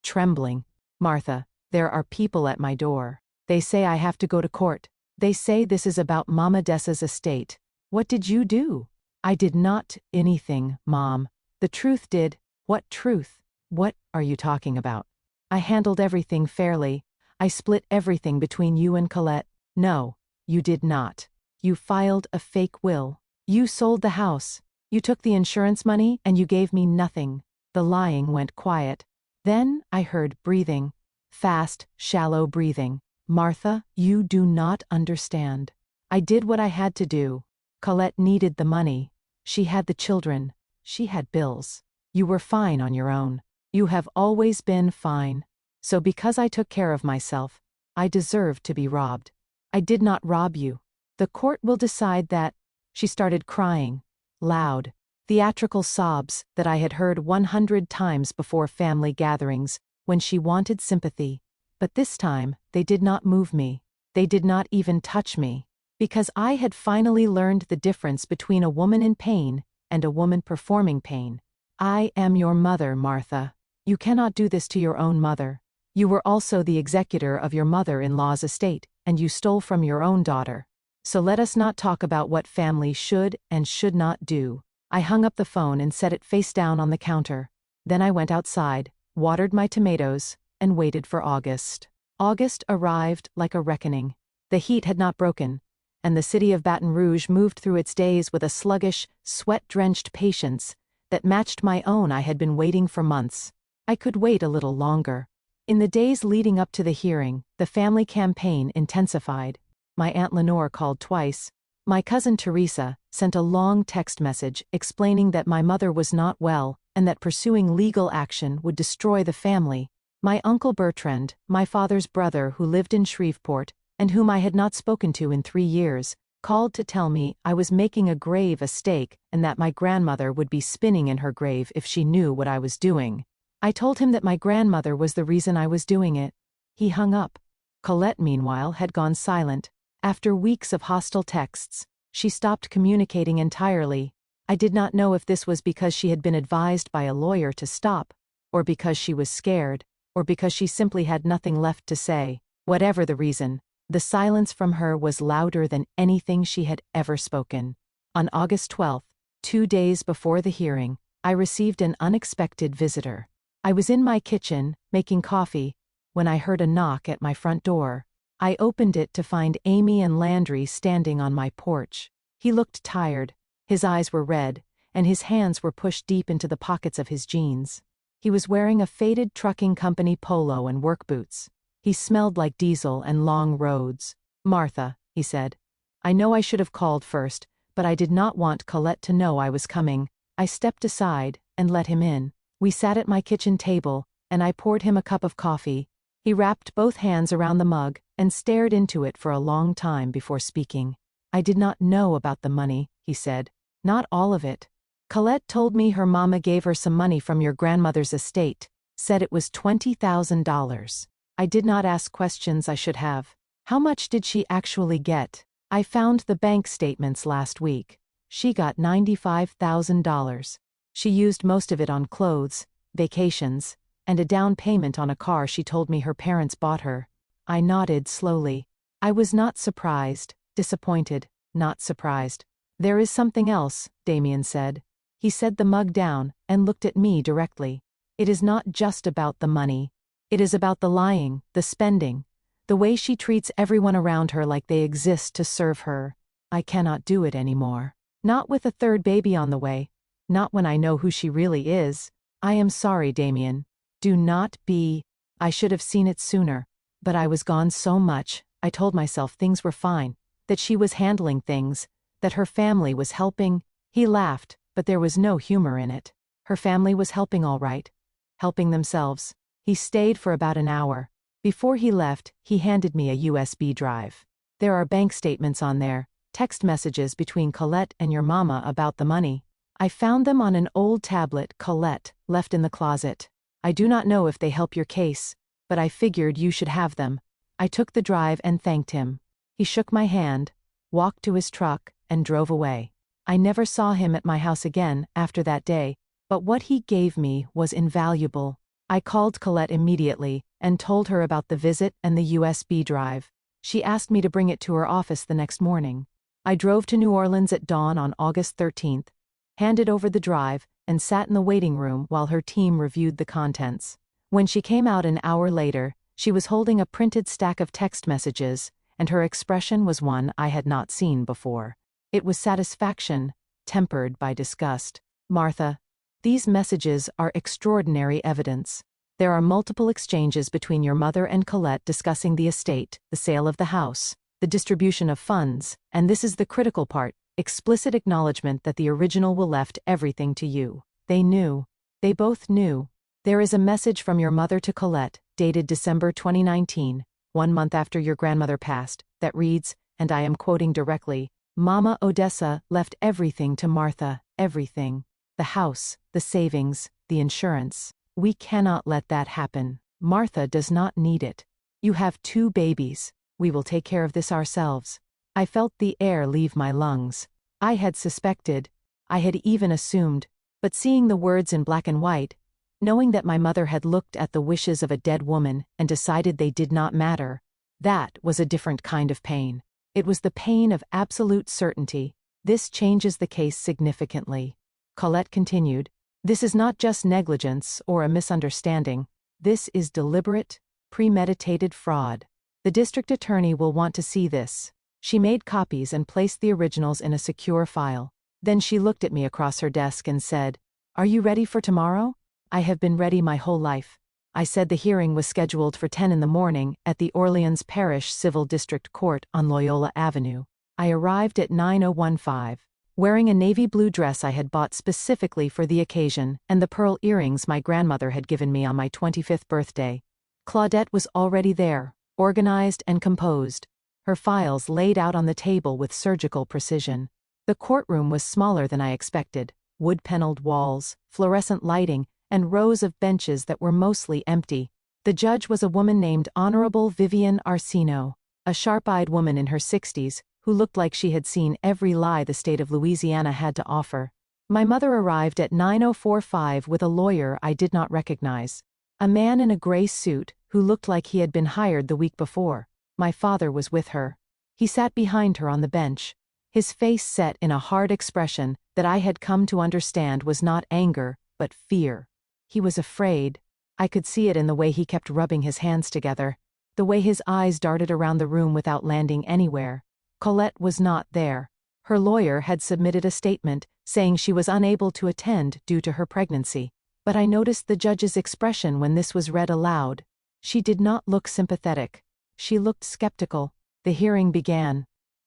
Trembling. "Martha, there are people at my door. They say I have to go to court. They say this is about Mama Dessa's estate. What did you do?" "I did not anything, Mom. The truth did." "What truth? What are you talking about?" "I handled everything fairly. I split everything between you and Colette." "No, you did not. You filed a fake will. You sold the house. You took the insurance money and you gave me nothing." The lying went quiet. Then I heard breathing. Fast, shallow breathing. "Martha, you do not understand. I did what I had to do. Colette needed the money. She had the children. She had bills. You were fine on your own. You have always been fine. So because I took care of myself, I deserved to be robbed. I did not rob you. The court will decide that." She started crying. Loud, theatrical sobs that I had heard 100 times before family gatherings, when she wanted sympathy. But this time, they did not move me. They did not even touch me. Because I had finally learned the difference between a woman in pain and a woman performing pain. "I am your mother, Martha. You cannot do this to your own mother. You were also the executor of your mother-in-law's estate, and you stole from your own daughter. So let us not talk about what family should and should not do." I hung up the phone and set it face down on the counter. Then I went outside, watered my tomatoes, and waited for August. August arrived like a reckoning. The heat had not broken, and the city of Baton Rouge moved through its days with a sluggish, sweat-drenched patience that matched my own I had been waiting for months. I could wait a little longer. In the days leading up to the hearing, the family campaign intensified. My Aunt Lenore called twice. My cousin Teresa sent a long text message explaining that my mother was not well and that pursuing legal action would destroy the family. My Uncle Bertrand, my father's brother who lived in Shreveport, and whom I had not spoken to in 3 years, called to tell me I was making a grave mistake and that my grandmother would be spinning in her grave if she knew what I was doing. I told him that my grandmother was the reason I was doing it. He hung up. Colette, meanwhile, had gone silent. After weeks of hostile texts, She stopped communicating entirely. I did not know if this was because she had been advised by a lawyer to stop, or because she was scared, or because she simply had nothing left to say. Whatever the reason, the silence from her was louder than anything she had ever spoken. On August 12th, 2 days before the hearing, I received an unexpected visitor. I was in my kitchen, making coffee, when I heard a knock at my front door. I opened it to find Amy and Landry standing on my porch. He looked tired, his eyes were red, and his hands were pushed deep into the pockets of his jeans. He was wearing a faded trucking company polo and work boots. He smelled like diesel and long roads. "Martha," he said. "I know I should have called first, but I did not want Colette to know I was coming." I stepped aside and let him in. We sat at my kitchen table, and I poured him a cup of coffee. He wrapped both hands around the mug and stared into it for a long time before speaking. "I did not know about the money," he said. "Not all of it. Colette told me her mama gave her some money from your grandmother's estate, said it was $20,000. I did not ask questions I should have. How much did she actually get? I found the bank statements last week. She got $95,000. She used most of it on clothes, vacations, and a down payment on a car she told me her parents bought her." I nodded slowly. I was not surprised, disappointed, not surprised. "There is something else," Damien said. He set the mug down and looked at me directly. "It is not just about the money. It is about the lying, the spending, the way she treats everyone around her like they exist to serve her. I cannot do it anymore. Not with a third baby on the way. Not when I know who she really is. I am sorry, Damien. Do not be. I should have seen it sooner. But I was gone so much. I told myself things were fine, that she was handling things, that her family was helping." He laughed, but there was no humor in it. Her family was helping all right. Helping themselves. He stayed for about an hour. Before he left, he handed me a USB drive. "There are bank statements on there, text messages between Colette and your mama about the money. I found them on an old tablet Colette left in the closet. I do not know if they help your case, but I figured you should have them." I took the drive and thanked him. He shook my hand, walked to his truck, and drove away. I never saw him at my house again after that day, but what he gave me was invaluable. I called Colette immediately and told her about the visit and the USB drive. She asked me to bring it to her office the next morning. I drove to New Orleans at dawn on August 13th, handed over the drive, and sat in the waiting room while her team reviewed the contents. When she came out an hour later, she was holding a printed stack of text messages, and her expression was one I had not seen before. It was satisfaction, tempered by disgust. "Martha, these messages are extraordinary evidence. There are multiple exchanges between your mother and Colette discussing the estate, the sale of the house, the distribution of funds, and this is the critical part, explicit acknowledgement that the original will left everything to you. They knew. They both knew. There is a message from your mother to Colette, dated December 2019, 1 month after your grandmother passed, that reads, and I am quoting directly, 'Mama Odessa left everything to Martha, everything. The house, the savings, the insurance. We cannot let that happen. Martha does not need it. You have 2 babies. We will take care of this ourselves.'" I felt the air leave my lungs. I had suspected. I had even assumed. But seeing the words in black and white, knowing that my mother had looked at the wishes of a dead woman and decided they did not matter, that was a different kind of pain. It was the pain of absolute certainty. "This changes the case significantly," Colette continued. "This is not just negligence or a misunderstanding. This is deliberate, premeditated fraud. The district attorney will want to see this." She made copies and placed the originals in a secure file. Then she looked at me across her desk and said, "Are you ready for tomorrow?" "I have been ready my whole life." I said the hearing was scheduled for 10 in the morning at the Orleans Parish Civil District Court on Loyola Avenue. I arrived at 9:15, wearing a navy blue dress I had bought specifically for the occasion and the pearl earrings my grandmother had given me on my 25th birthday. Claudette was already there, organized and composed, her files laid out on the table with surgical precision. The courtroom was smaller than I expected, wood-paneled walls, fluorescent lighting, and rows of benches that were mostly empty. The judge was a woman named Honorable Vivian Arsino, a sharp-eyed woman in her 60s, who looked like she had seen every lie the state of Louisiana had to offer. My mother arrived at 9:45 with a lawyer I did not recognize. A man in a gray suit, who looked like he had been hired the week before. My father was with her. He sat behind her on the bench, his face set in a hard expression that I had come to understand was not anger, but fear. He was afraid. I could see it in the way he kept rubbing his hands together, the way his eyes darted around the room without landing anywhere. Colette was not there. Her lawyer had submitted a statement saying she was unable to attend due to her pregnancy. But I noticed the judge's expression when this was read aloud. She did not look sympathetic. She looked skeptical. The hearing began.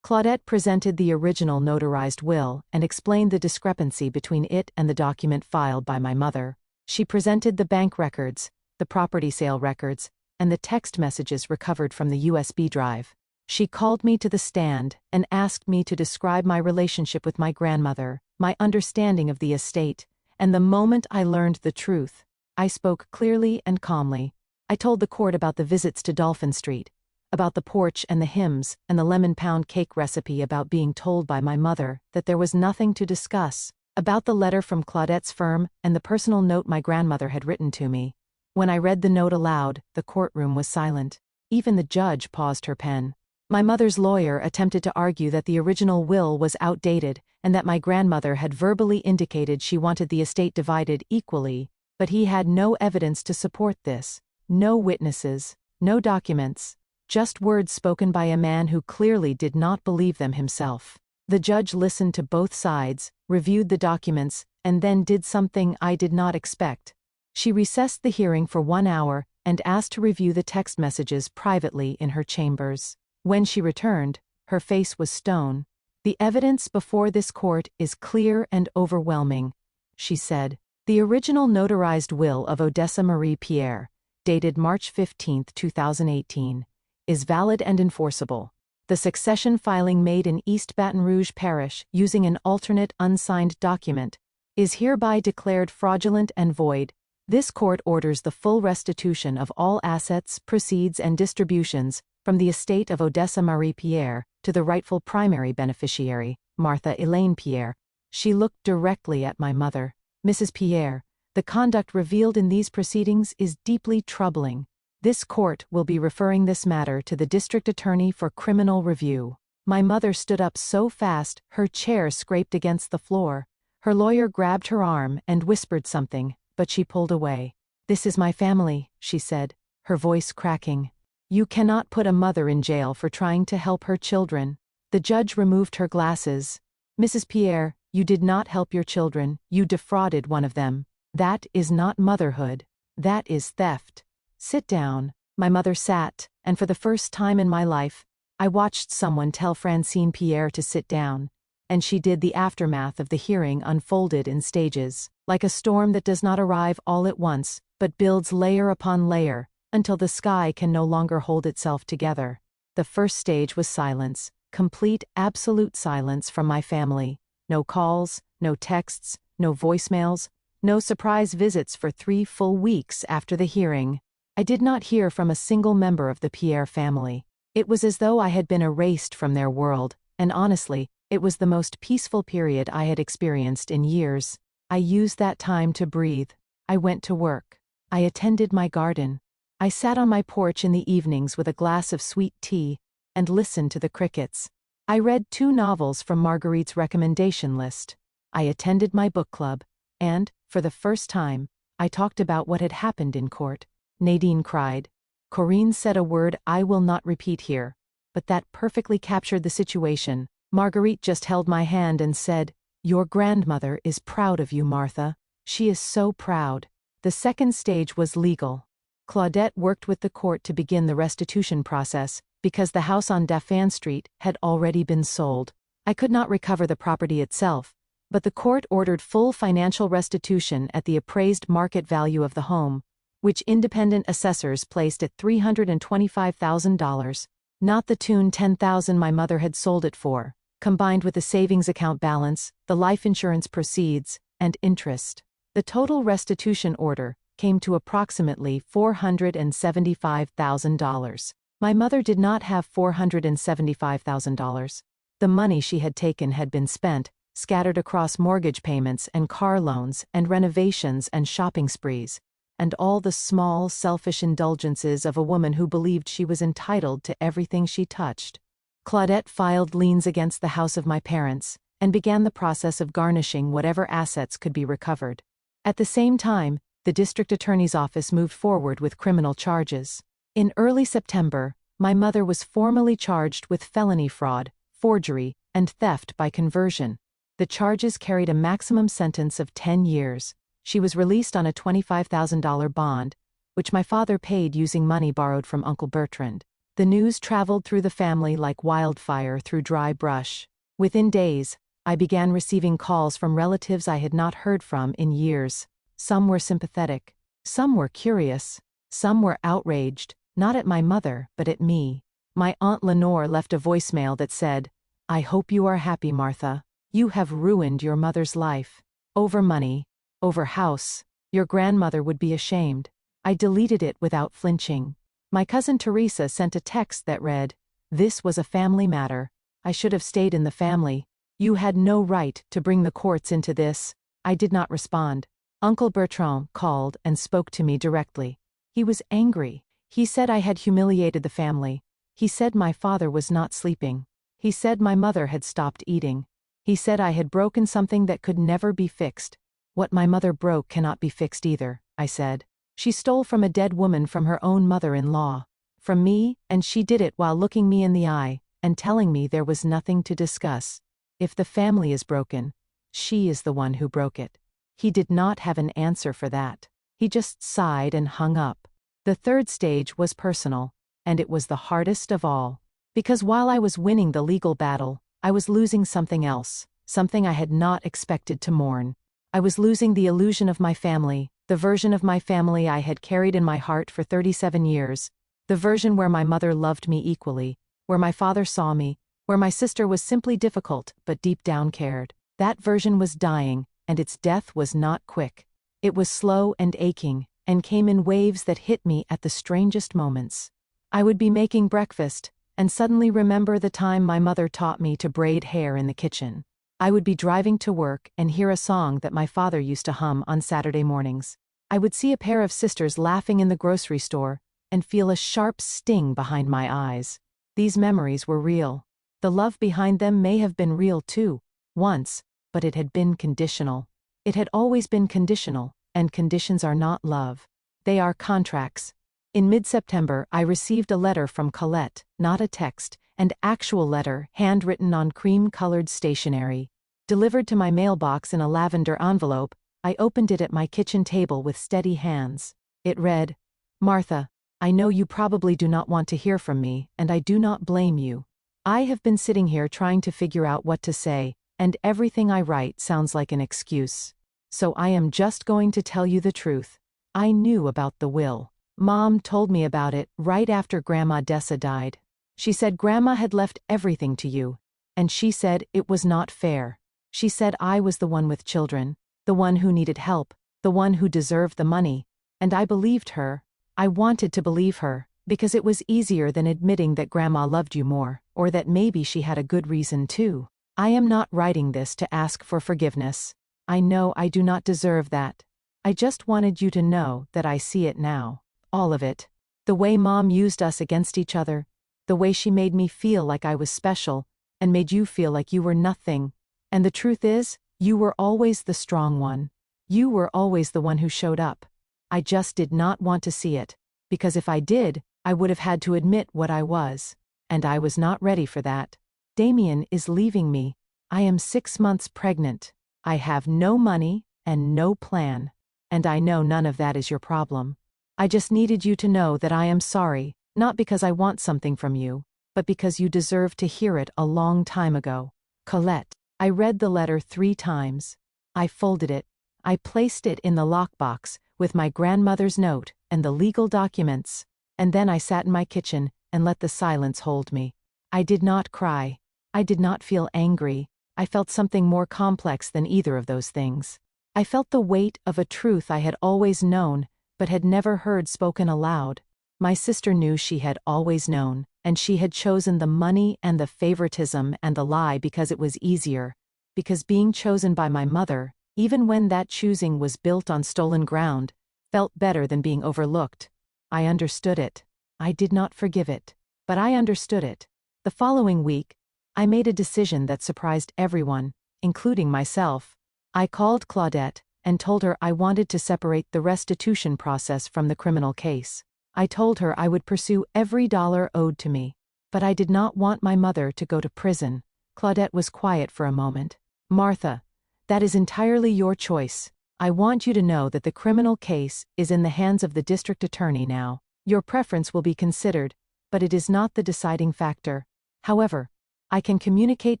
Claudette presented the original notarized will and explained the discrepancy between it and the document filed by my mother. She presented the bank records, the property sale records, and the text messages recovered from the USB drive. She called me to the stand and asked me to describe my relationship with my grandmother, my understanding of the estate, and the moment I learned the truth, I spoke clearly and calmly. I told the court about the visits to Dolphin Street, about the porch and the hymns, and the lemon pound cake recipe, about being told by my mother that there was nothing to discuss, about the letter from Claudette's firm and the personal note my grandmother had written to me. When I read the note aloud, the courtroom was silent. Even the judge paused her pen. My mother's lawyer attempted to argue that the original will was outdated and that my grandmother had verbally indicated she wanted the estate divided equally, but he had no evidence to support this. No witnesses, no documents, just words spoken by a man who clearly did not believe them himself. The judge listened to both sides, reviewed the documents, and then did something I did not expect. She recessed the hearing for 1 hour and asked to review the text messages privately in her chambers. When she returned, her face was stone. "The evidence before this court is clear and overwhelming," she said. "The original notarized will of Odessa Marie Pierre, dated March 15, 2018, is valid and enforceable. The succession filing made in East Baton Rouge Parish using an alternate unsigned document is hereby declared fraudulent and void. This court orders the full restitution of all assets, proceeds, and distributions from the estate of Odessa Marie Pierre to the rightful primary beneficiary, Martha Elaine Pierre." She looked directly at my mother. "Mrs. Pierre, the conduct revealed in these proceedings is deeply troubling. This court will be referring this matter to the district attorney for criminal review." My mother stood up so fast her chair scraped against the floor. Her lawyer grabbed her arm and whispered something, but she pulled away. "This is my family," she said, her voice cracking. "You cannot put a mother in jail for trying to help her children." The judge removed her glasses. "Mrs. Pierre, you did not help your children, you defrauded one of them. That is not motherhood. That is theft. Sit down." My mother sat, and for the first time in my life, I watched someone tell Francine Pierre to sit down, and she did. The aftermath of the hearing unfolded in stages, like a storm that does not arrive all at once, but builds layer upon layer, until the sky can no longer hold itself together. The first stage was silence, complete, absolute silence from my family. No calls, no texts, no voicemails, no surprise visits for 3 full weeks after the hearing. I did not hear from a single member of the Pierre family. It was as though I had been erased from their world, and honestly, it was the most peaceful period I had experienced in years. I used that time to breathe. I went to work. I attended my garden. I sat on my porch in the evenings with a glass of sweet tea and listened to the crickets. I read 2 novels from Marguerite's recommendation list. I attended my book club, and, for the first time, I talked about what had happened in court. Nadine cried. Corinne said a word I will not repeat here, but that perfectly captured the situation. Marguerite just held my hand and said, "Your grandmother is proud of you, Martha. She is so proud." The second stage was legal. Claudette worked with the court to begin the restitution process, because the house on Dauphin Street had already been sold. I could not recover the property itself, but the court ordered full financial restitution at the appraised market value of the home, which independent assessors placed at $325,000, not the tune $10,000 my mother had sold it for, combined with the savings account balance, the life insurance proceeds, and interest. The total restitution order came to approximately $475,000. My mother did not have $475,000. The money she had taken had been spent, scattered across mortgage payments and car loans and renovations and shopping sprees, and all the small, selfish indulgences of a woman who believed she was entitled to everything she touched. Claudette filed liens against the house of my parents, and began the process of garnishing whatever assets could be recovered. At the same time, the district attorney's office moved forward with criminal charges. In early September, my mother was formally charged with felony fraud, forgery, and theft by conversion. The charges carried a maximum sentence of 10 years. She was released on a $25,000 bond, which my father paid using money borrowed from Uncle Bertrand. The news traveled through the family like wildfire through dry brush. Within days, I began receiving calls from relatives I had not heard from in years. Some were sympathetic. Some were curious. Some were outraged, not at my mother, but at me. My Aunt Lenore left a voicemail that said, "I hope you are happy, Martha. You have ruined your mother's life. Over money, over house. Your grandmother would be ashamed." I deleted it without flinching. My cousin Teresa sent a text that read, "This was a family matter. I should have stayed in the family. You had no right to bring the courts into this." I did not respond. Uncle Bertrand called and spoke to me directly. He was angry. He said I had humiliated the family. He said my father was not sleeping. He said my mother had stopped eating. He said I had broken something that could never be fixed. "What my mother broke cannot be fixed either," I said. "She stole from a dead woman from her own mother-in-law. From me, and she did it while looking me in the eye, and telling me there was nothing to discuss. If the family is broken, she is the one who broke it." He did not have an answer for that. He just sighed and hung up. The third stage was personal, and it was the hardest of all. Because while I was winning the legal battle, I was losing something else, something I had not expected to mourn. I was losing the illusion of my family, the version of my family I had carried in my heart for 37 years, the version where my mother loved me equally, where my father saw me, where my sister was simply difficult but deep down cared. That version was dying, and its death was not quick. It was slow and aching, and came in waves that hit me at the strangest moments. I would be making breakfast, and suddenly remember the time my mother taught me to braid hair in the kitchen. I would be driving to work and hear a song that my father used to hum on Saturday mornings. I would see a pair of sisters laughing in the grocery store, and feel a sharp sting behind my eyes. These memories were real. The love behind them may have been real too, once, but it had been conditional. It had always been conditional, and conditions are not love. They are contracts. In mid-September, I received a letter from Colette, not a text, an actual letter, handwritten on cream-colored stationery. Delivered to my mailbox in a lavender envelope, I opened it at my kitchen table with steady hands. It read, "Martha, I know you probably do not want to hear from me, and I do not blame you. I have been sitting here trying to figure out what to say, and everything I write sounds like an excuse. So I am just going to tell you the truth. I knew about the will. Mom told me about it right after Grandma Dessa died. She said Grandma had left everything to you, and she said it was not fair. She said I was the one with children, the one who needed help, the one who deserved the money, and I believed her. I wanted to believe her, because it was easier than admitting that Grandma loved you more, or that maybe she had a good reason too. I am not writing this to ask for forgiveness. I know I do not deserve that. I just wanted you to know that I see it now. All of it. The way Mom used us against each other, the way she made me feel like I was special, and made you feel like you were nothing. And the truth is, you were always the strong one. You were always the one who showed up. I just did not want to see it, because if I did, I would have had to admit what I was. And I was not ready for that. Damien is leaving me. I am 6 months pregnant. I have no money and no plan. And I know none of that is your problem. I just needed you to know that I am sorry, not because I want something from you, but because you deserved to hear it a long time ago. Colette. I read the letter 3 times. I folded it. I placed it in the lockbox, with my grandmother's note and the legal documents, and then I sat in my kitchen and let the silence hold me. I did not cry. I did not feel angry. I felt something more complex than either of those things. I felt the weight of a truth I had always known, but had never heard spoken aloud. My sister knew she had always known, and she had chosen the money and the favoritism and the lie because it was easier, because being chosen by my mother, even when that choosing was built on stolen ground, felt better than being overlooked. I understood it. I did not forgive it, but I understood it. The following week, I made a decision that surprised everyone, including myself. I called Claudette and told her I wanted to separate the restitution process from the criminal case. I told her I would pursue every dollar owed to me, but I did not want my mother to go to prison. Claudette was quiet for a moment. Martha, that is entirely your choice. I want you to know that the criminal case is in the hands of the district attorney now. Your preference will be considered, but it is not the deciding factor. However, I can communicate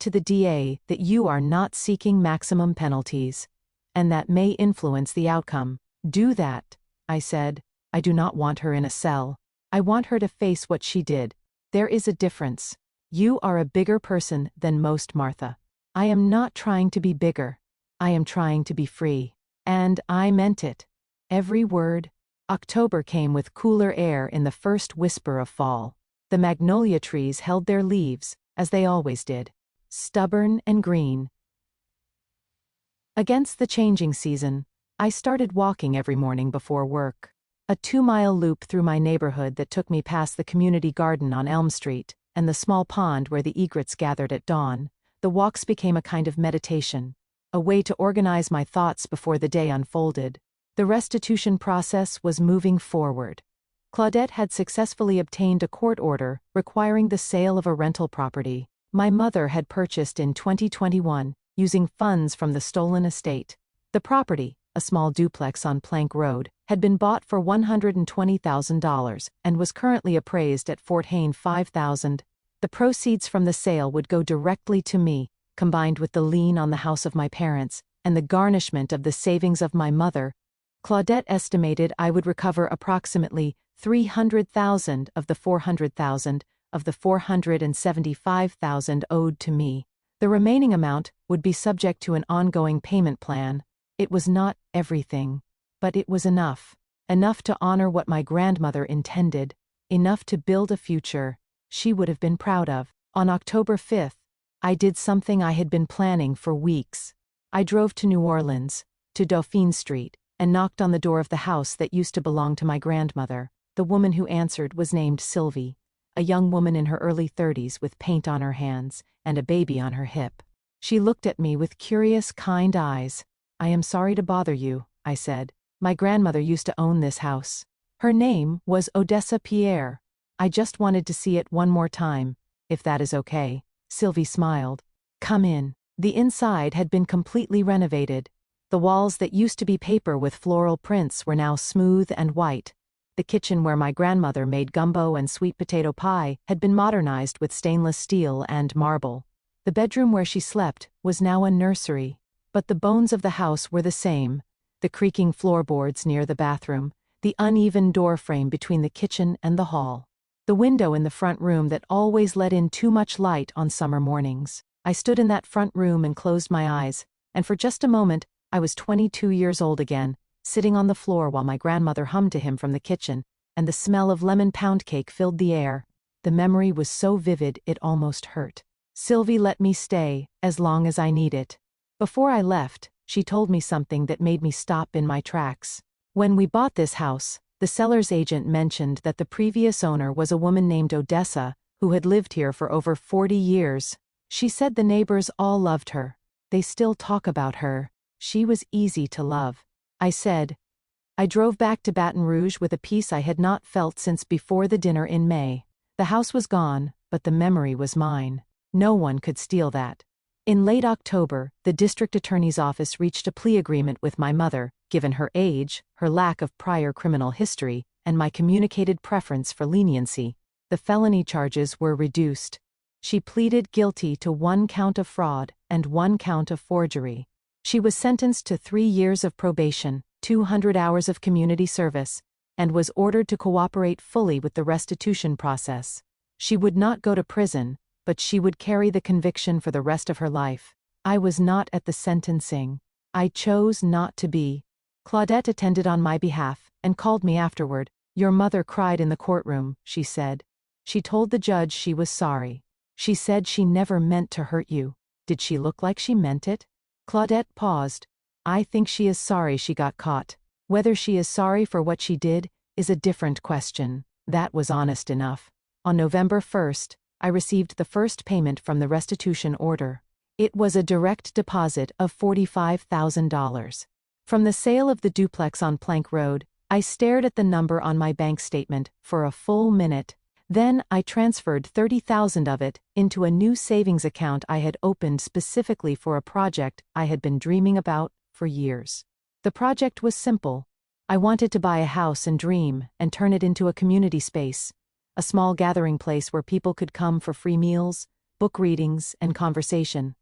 to the DA that you are not seeking maximum penalties, and that may influence the outcome. Do that, I said. I do not want her in a cell. I want her to face what she did. There is a difference. You are a bigger person than most, Martha. I am not trying to be bigger. I am trying to be free. And I meant it. Every word. October came with cooler air in the first whisper of fall. The magnolia trees held their leaves, as they always did, stubborn and green. Against the changing season, I started walking every morning before work. A 2-mile loop through my neighborhood that took me past the community garden on Elm Street and the small pond where the egrets gathered at dawn. The walks became a kind of meditation, a way to organize my thoughts before the day unfolded. The restitution process was moving forward. Claudette had successfully obtained a court order requiring the sale of a rental property my mother had purchased in 2021 using funds from the stolen estate. The property, a small duplex on Plank Road, had been bought for $120,000 and was currently appraised at Fort Hayne $5,000. The proceeds from the sale would go directly to me, combined with the lien on the house of my parents and the garnishment of the savings of my mother. Claudette estimated I would recover approximately $300,000 of the $400,000 of the $475,000 owed to me. The remaining amount would be subject to an ongoing payment plan. It was not everything, but it was enough. Enough to honor what my grandmother intended, enough to build a future she would have been proud of. On October 5th, I did something I had been planning for weeks. I drove to New Orleans, to Dauphine Street, and knocked on the door of the house that used to belong to my grandmother. The woman who answered was named Sylvie, a young woman in her early 30s with paint on her hands and a baby on her hip. She looked at me with curious, kind eyes. "I am sorry to bother you," I said. "My grandmother used to own this house. Her name was Odessa Pierre. I just wanted to see it one more time, if that is okay." Sylvie smiled. "Come in." The inside had been completely renovated. The walls that used to be paper with floral prints were now smooth and white. The kitchen where my grandmother made gumbo and sweet potato pie had been modernized with stainless steel and marble. The bedroom where she slept was now a nursery. But the bones of the house were the same: the creaking floorboards near the bathroom, the uneven door frame between the kitchen and the hall, the window in the front room that always let in too much light on summer mornings. I stood in that front room and closed my eyes, and for just a moment, I was 22 years old again, sitting on the floor while my grandmother hummed to him from the kitchen, and the smell of lemon pound cake filled the air. The memory was so vivid it almost hurt. Sylvie let me stay as long as I need it. Before I left, she told me something that made me stop in my tracks. When we bought this house, the seller's agent mentioned that the previous owner was a woman named Odessa, who had lived here for over 40 years. She said the neighbors all loved her. They still talk about her. She was easy to love. I said. I drove back to Baton Rouge with a peace I had not felt since before the dinner in May. The house was gone, but the memory was mine. No one could steal that. In late October, the district attorney's office reached a plea agreement with my mother, given her age, her lack of prior criminal history, and my communicated preference for leniency. The felony charges were reduced. She pleaded guilty to 1 count of fraud and 1 count of forgery. She was sentenced to 3 years of probation, 200 hours of community service, and was ordered to cooperate fully with the restitution process. She would not go to prison, but she would carry the conviction for the rest of her life. I was not at the sentencing. I chose not to be. Claudette attended on my behalf and called me afterward. "Your mother cried in the courtroom," she said. She told the judge she was sorry. She said she never meant to hurt you. Did she look like she meant it? Claudette paused. I think she is sorry she got caught. Whether she is sorry for what she did is a different question. That was honest enough. On November 1st, I received the first payment from the restitution order. It was a direct deposit of $45,000. From the sale of the duplex on Plank Road, I stared at the number on my bank statement for a full minute. Then I transferred $30,000 of it into a new savings account I had opened specifically for a project I had been dreaming about for years. The project was simple. I wanted to buy a house and dream and turn it into a community space, a small gathering place where people could come for free meals, book readings, and conversation.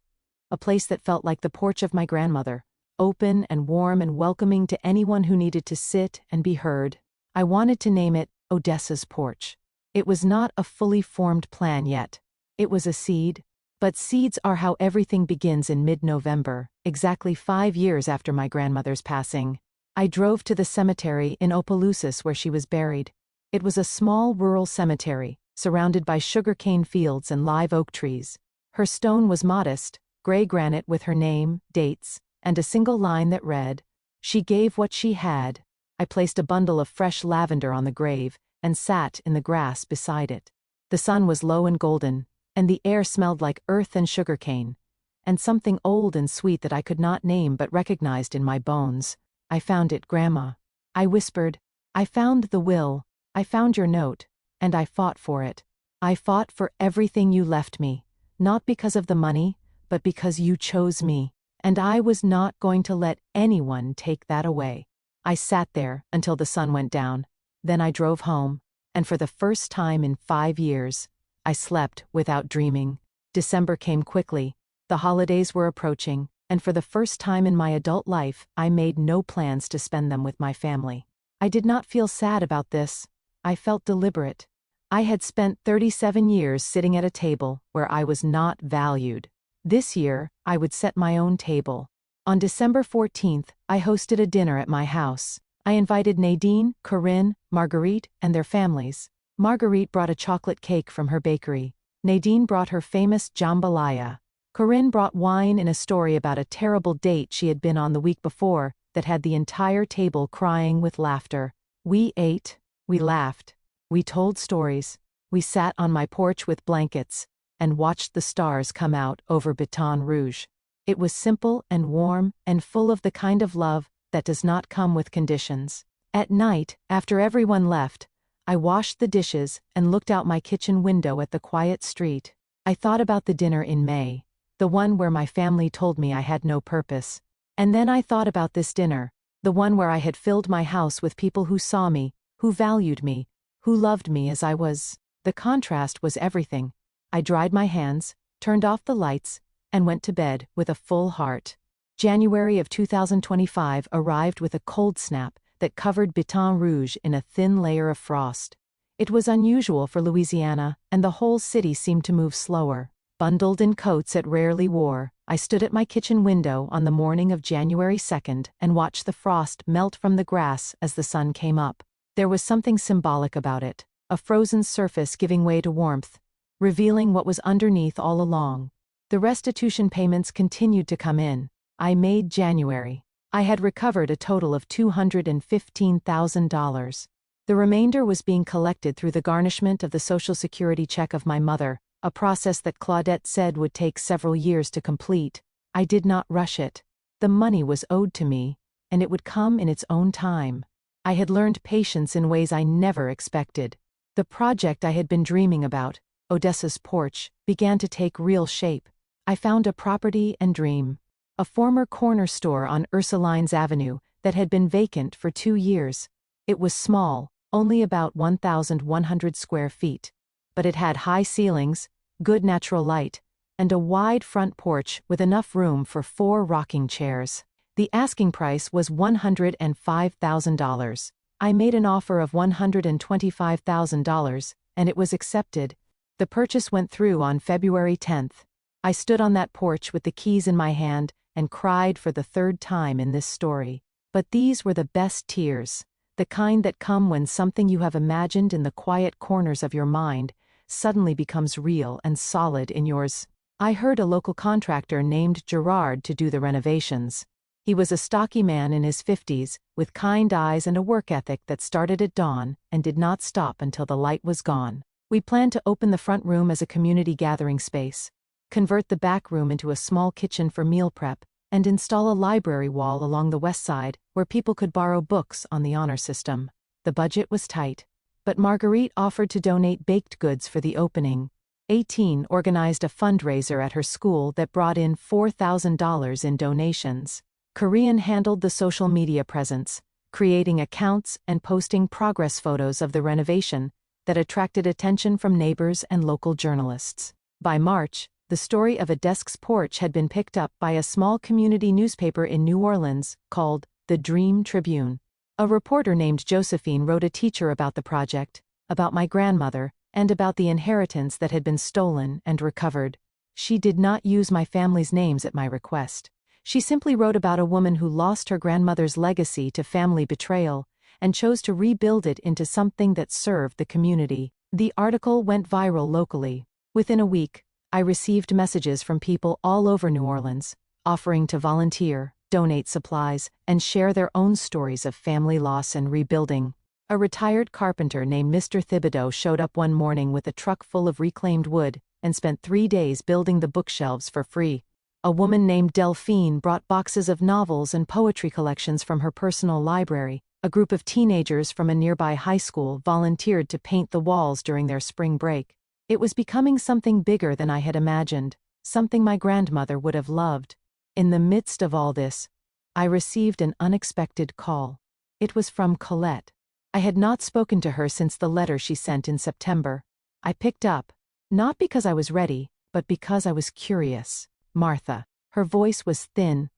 A place that felt like the porch of my grandmother, open and warm and welcoming to anyone who needed to sit and be heard. I wanted to name it Odessa's Porch. It was not a fully formed plan yet. It was a seed. But seeds are how everything begins in mid-November, exactly 5 years after my grandmother's passing. I drove to the cemetery in Opelousas where she was buried. It was a small rural cemetery, surrounded by sugarcane fields and live oak trees. Her stone was modest, gray granite with her name, dates, and a single line that read, "She gave what she had." I placed a bundle of fresh lavender on the grave and sat in the grass beside it. The sun was low and golden, and the air smelled like earth and sugarcane, and something old and sweet that I could not name but recognized in my bones. "I found it, Grandma." I whispered. "I found the will. I found your note, and I fought for it. I fought for everything you left me, not because of the money, but because you chose me, and I was not going to let anyone take that away." I sat there until the sun went down. Then I drove home, and for the first time in 5 years, I slept without dreaming. December came quickly. The holidays were approaching, and for the first time in my adult life, I made no plans to spend them with my family. I did not feel sad about this. I felt deliberate. I had spent 37 years sitting at a table where I was not valued. This year, I would set my own table. On December 14th, I hosted a dinner at my house. I invited Nadine, Corinne, Marguerite, and their families. Marguerite brought a chocolate cake from her bakery. Nadine brought her famous jambalaya. Corinne brought wine in a story about a terrible date she had been on the week before that had the entire table crying with laughter. We ate, we laughed, we told stories, we sat on my porch with blankets, and watched the stars come out over Baton Rouge. It was simple and warm and full of the kind of love that does not come with conditions. At night, after everyone left, I washed the dishes and looked out my kitchen window at the quiet street. I thought about the dinner in May, the one where my family told me I had no purpose. And then I thought about this dinner, the one where I had filled my house with people who saw me, who valued me, who loved me as I was. The contrast was everything. I dried my hands, turned off the lights, and went to bed with a full heart. January of 2025 arrived with a cold snap that covered Baton Rouge in a thin layer of frost. It was unusual for Louisiana, and the whole city seemed to move slower. Bundled in coats it rarely wore, I stood at my kitchen window on the morning of January 2nd and watched the frost melt from the grass as the sun came up. There was something symbolic about it, a frozen surface giving way to warmth, revealing what was underneath all along. The restitution payments continued to come in. I made January. I had recovered a total of $215,000. The remainder was being collected through the garnishment of the Social Security check of my mother, a process that Claudette said would take several years to complete. I did not rush it. The money was owed to me, and it would come in its own time. I had learned patience in ways I never expected. The project I had been dreaming about, Odessa's Porch, began to take real shape. I found a property and dream. A former corner store on Ursulines Avenue that had been vacant for 2 years. It was small, only about 1,100 square feet. But it had high ceilings, good natural light, and a wide front porch with enough room for 4 rocking chairs. The asking price was $105,000. I made an offer of $125,000, and it was accepted. The purchase went through on February 10th. I stood on that porch with the keys in my hand and cried for the 3rd time in this story. But these were the best tears, the kind that come when something you have imagined in the quiet corners of your mind suddenly becomes real and solid in yours. I hired a local contractor named Gerard to do the renovations. He was a stocky man in his 50s, with kind eyes and a work ethic that started at dawn and did not stop until the light was gone. We planned to open the front room as a community gathering space, convert the back room into a small kitchen for meal prep, and install a library wall along the west side where people could borrow books on the honor system. The budget was tight, but Marguerite offered to donate baked goods for the opening. 18 organized a fundraiser at her school that brought in $4,000 in donations. Korean handled the social media presence, creating accounts and posting progress photos of the renovation that attracted attention from neighbors and local journalists. By March, the story of a desk's porch had been picked up by a small community newspaper in New Orleans called The Dream Tribune. A reporter named Josephine wrote a teacher about the project, about my grandmother, and about the inheritance that had been stolen and recovered. She did not use my family's names at my request. She simply wrote about a woman who lost her grandmother's legacy to family betrayal and chose to rebuild it into something that served the community. The article went viral locally. Within a week, I received messages from people all over New Orleans, offering to volunteer, donate supplies, and share their own stories of family loss and rebuilding. A retired carpenter named Mr. Thibodeau showed up one morning with a truck full of reclaimed wood and spent 3 days building the bookshelves for free. A woman named Delphine brought boxes of novels and poetry collections from her personal library. A group of teenagers from a nearby high school volunteered to paint the walls during their spring break. It was becoming something bigger than I had imagined, something my grandmother would have loved. In the midst of all this, I received an unexpected call. It was from Colette. I had not spoken to her since the letter she sent in September. I picked up, not because I was ready, but because I was curious. Martha. Her voice was thin,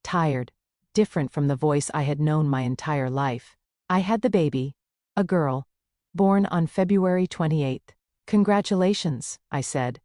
tired, different from the voice I had known my entire life. I had the baby, a girl, born on February 28th. Congratulations, I said.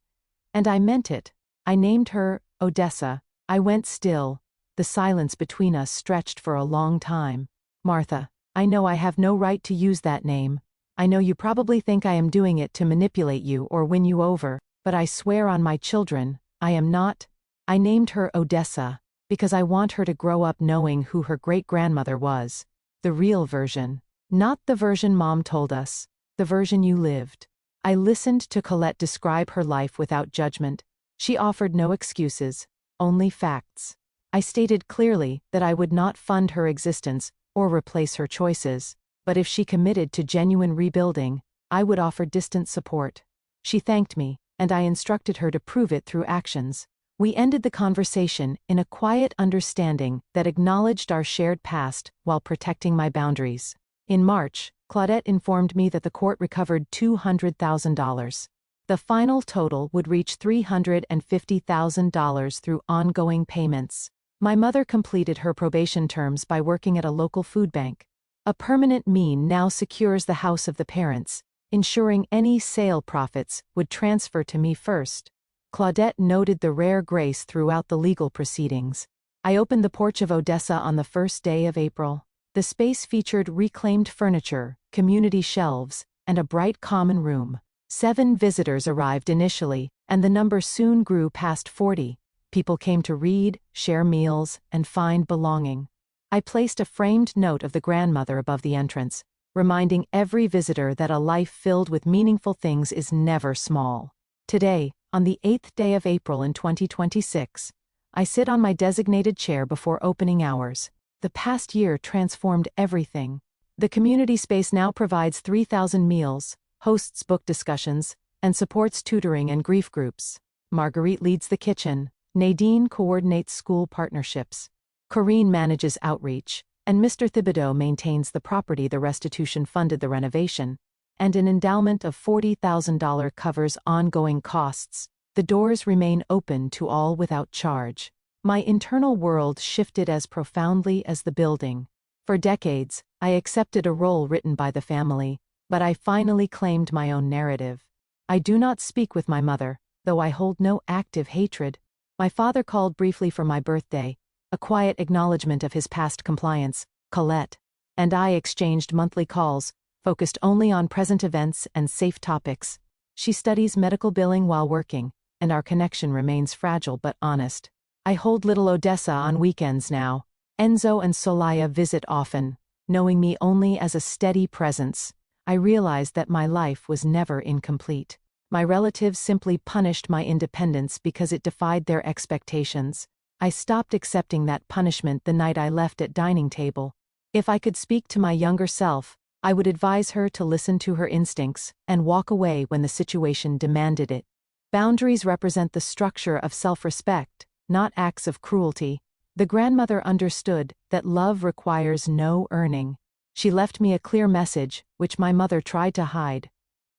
And I meant it. I named her Odessa. I went still. The silence between us stretched for a long time. Martha, I know I have no right to use that name. I know you probably think I am doing it to manipulate you or win you over, but I swear on my children, I am not. I named her Odessa because I want her to grow up knowing who her great-grandmother was. The real version. Not the version Mom told us, the version you lived. I listened to Colette describe her life without judgment. She offered no excuses, only facts. I stated clearly that I would not fund her existence or replace her choices, but if she committed to genuine rebuilding, I would offer distant support. She thanked me, and I instructed her to prove it through actions. We ended the conversation in a quiet understanding that acknowledged our shared past while protecting my boundaries. In March, Claudette informed me that the court recovered $200,000. The final total would reach $350,000 through ongoing payments. My mother completed her probation terms by working at a local food bank. A permanent mean now secures the house of the parents, ensuring any sale profits would transfer to me first. Claudette noted the rare grace throughout the legal proceedings. I opened the porch of Odessa on the first day of April. The space featured reclaimed furniture, community shelves, and a bright common room. 7 visitors arrived initially, and the number soon grew past 40. People came to read, share meals, and find belonging. I placed a framed note of the grandmother above the entrance, reminding every visitor that a life filled with meaningful things is never small. Today, on the 8th day of April in 2026, I sit on my designated chair before opening hours. The past year transformed everything. The community space now provides 3,000 meals, hosts book discussions, and supports tutoring and grief groups. Marguerite leads the kitchen. Nadine coordinates school partnerships. Corinne manages outreach, and Mr. Thibodeau maintains the property. The restitution funded the renovation, and an endowment of $40,000 covers ongoing costs. The doors remain open to all without charge. My internal world shifted as profoundly as the building. For decades, I accepted a role written by the family, but I finally claimed my own narrative. I do not speak with my mother, though I hold no active hatred. My father called briefly for my birthday, a quiet acknowledgement of his past compliance. Colette and I exchanged monthly calls, focused only on present events and safe topics. She studies medical billing while working, and our connection remains fragile but honest. I hold little Odessa on weekends now. Enzo and Solaya visit often, knowing me only as a steady presence. I realized that my life was never incomplete. My relatives simply punished my independence because it defied their expectations. I stopped accepting that punishment the night I left at dining table. If I could speak to my younger self, I would advise her to listen to her instincts and walk away when the situation demanded it. Boundaries represent the structure of self-respect, not acts of cruelty. The grandmother understood that love requires no earning. She left me a clear message, which my mother tried to hide.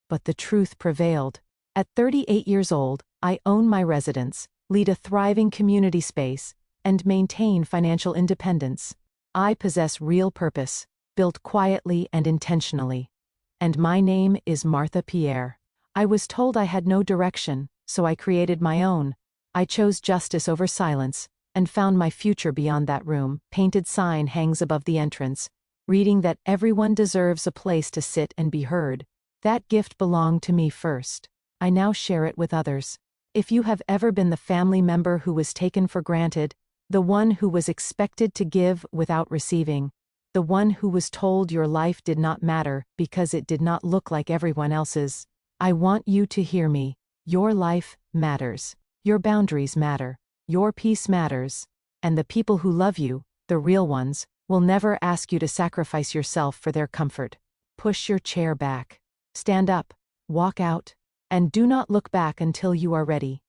But the truth prevailed. At 38 years old, I own my residence, lead a thriving community space, and maintain financial independence. I possess real purpose, built quietly and intentionally. And my name is Martha Pierre. I was told I had no direction, so I created my own. I chose justice over silence, and found my future beyond that room. Painted sign hangs above the entrance, reading that everyone deserves a place to sit and be heard. That gift belonged to me first. I now share it with others. If you have ever been the family member who was taken for granted, the one who was expected to give without receiving, the one who was told your life did not matter because it did not look like everyone else's, I want you to hear me. Your life matters. Your boundaries matter. Your peace matters. And the people who love you, the real ones, will never ask you to sacrifice yourself for their comfort. Push your chair back. Stand up. Walk out. And do not look back until you are ready.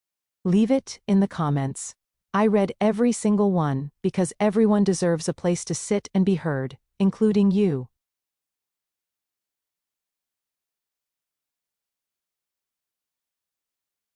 Leave it in the comments. I read every single one because everyone deserves a place to sit and be heard, including you.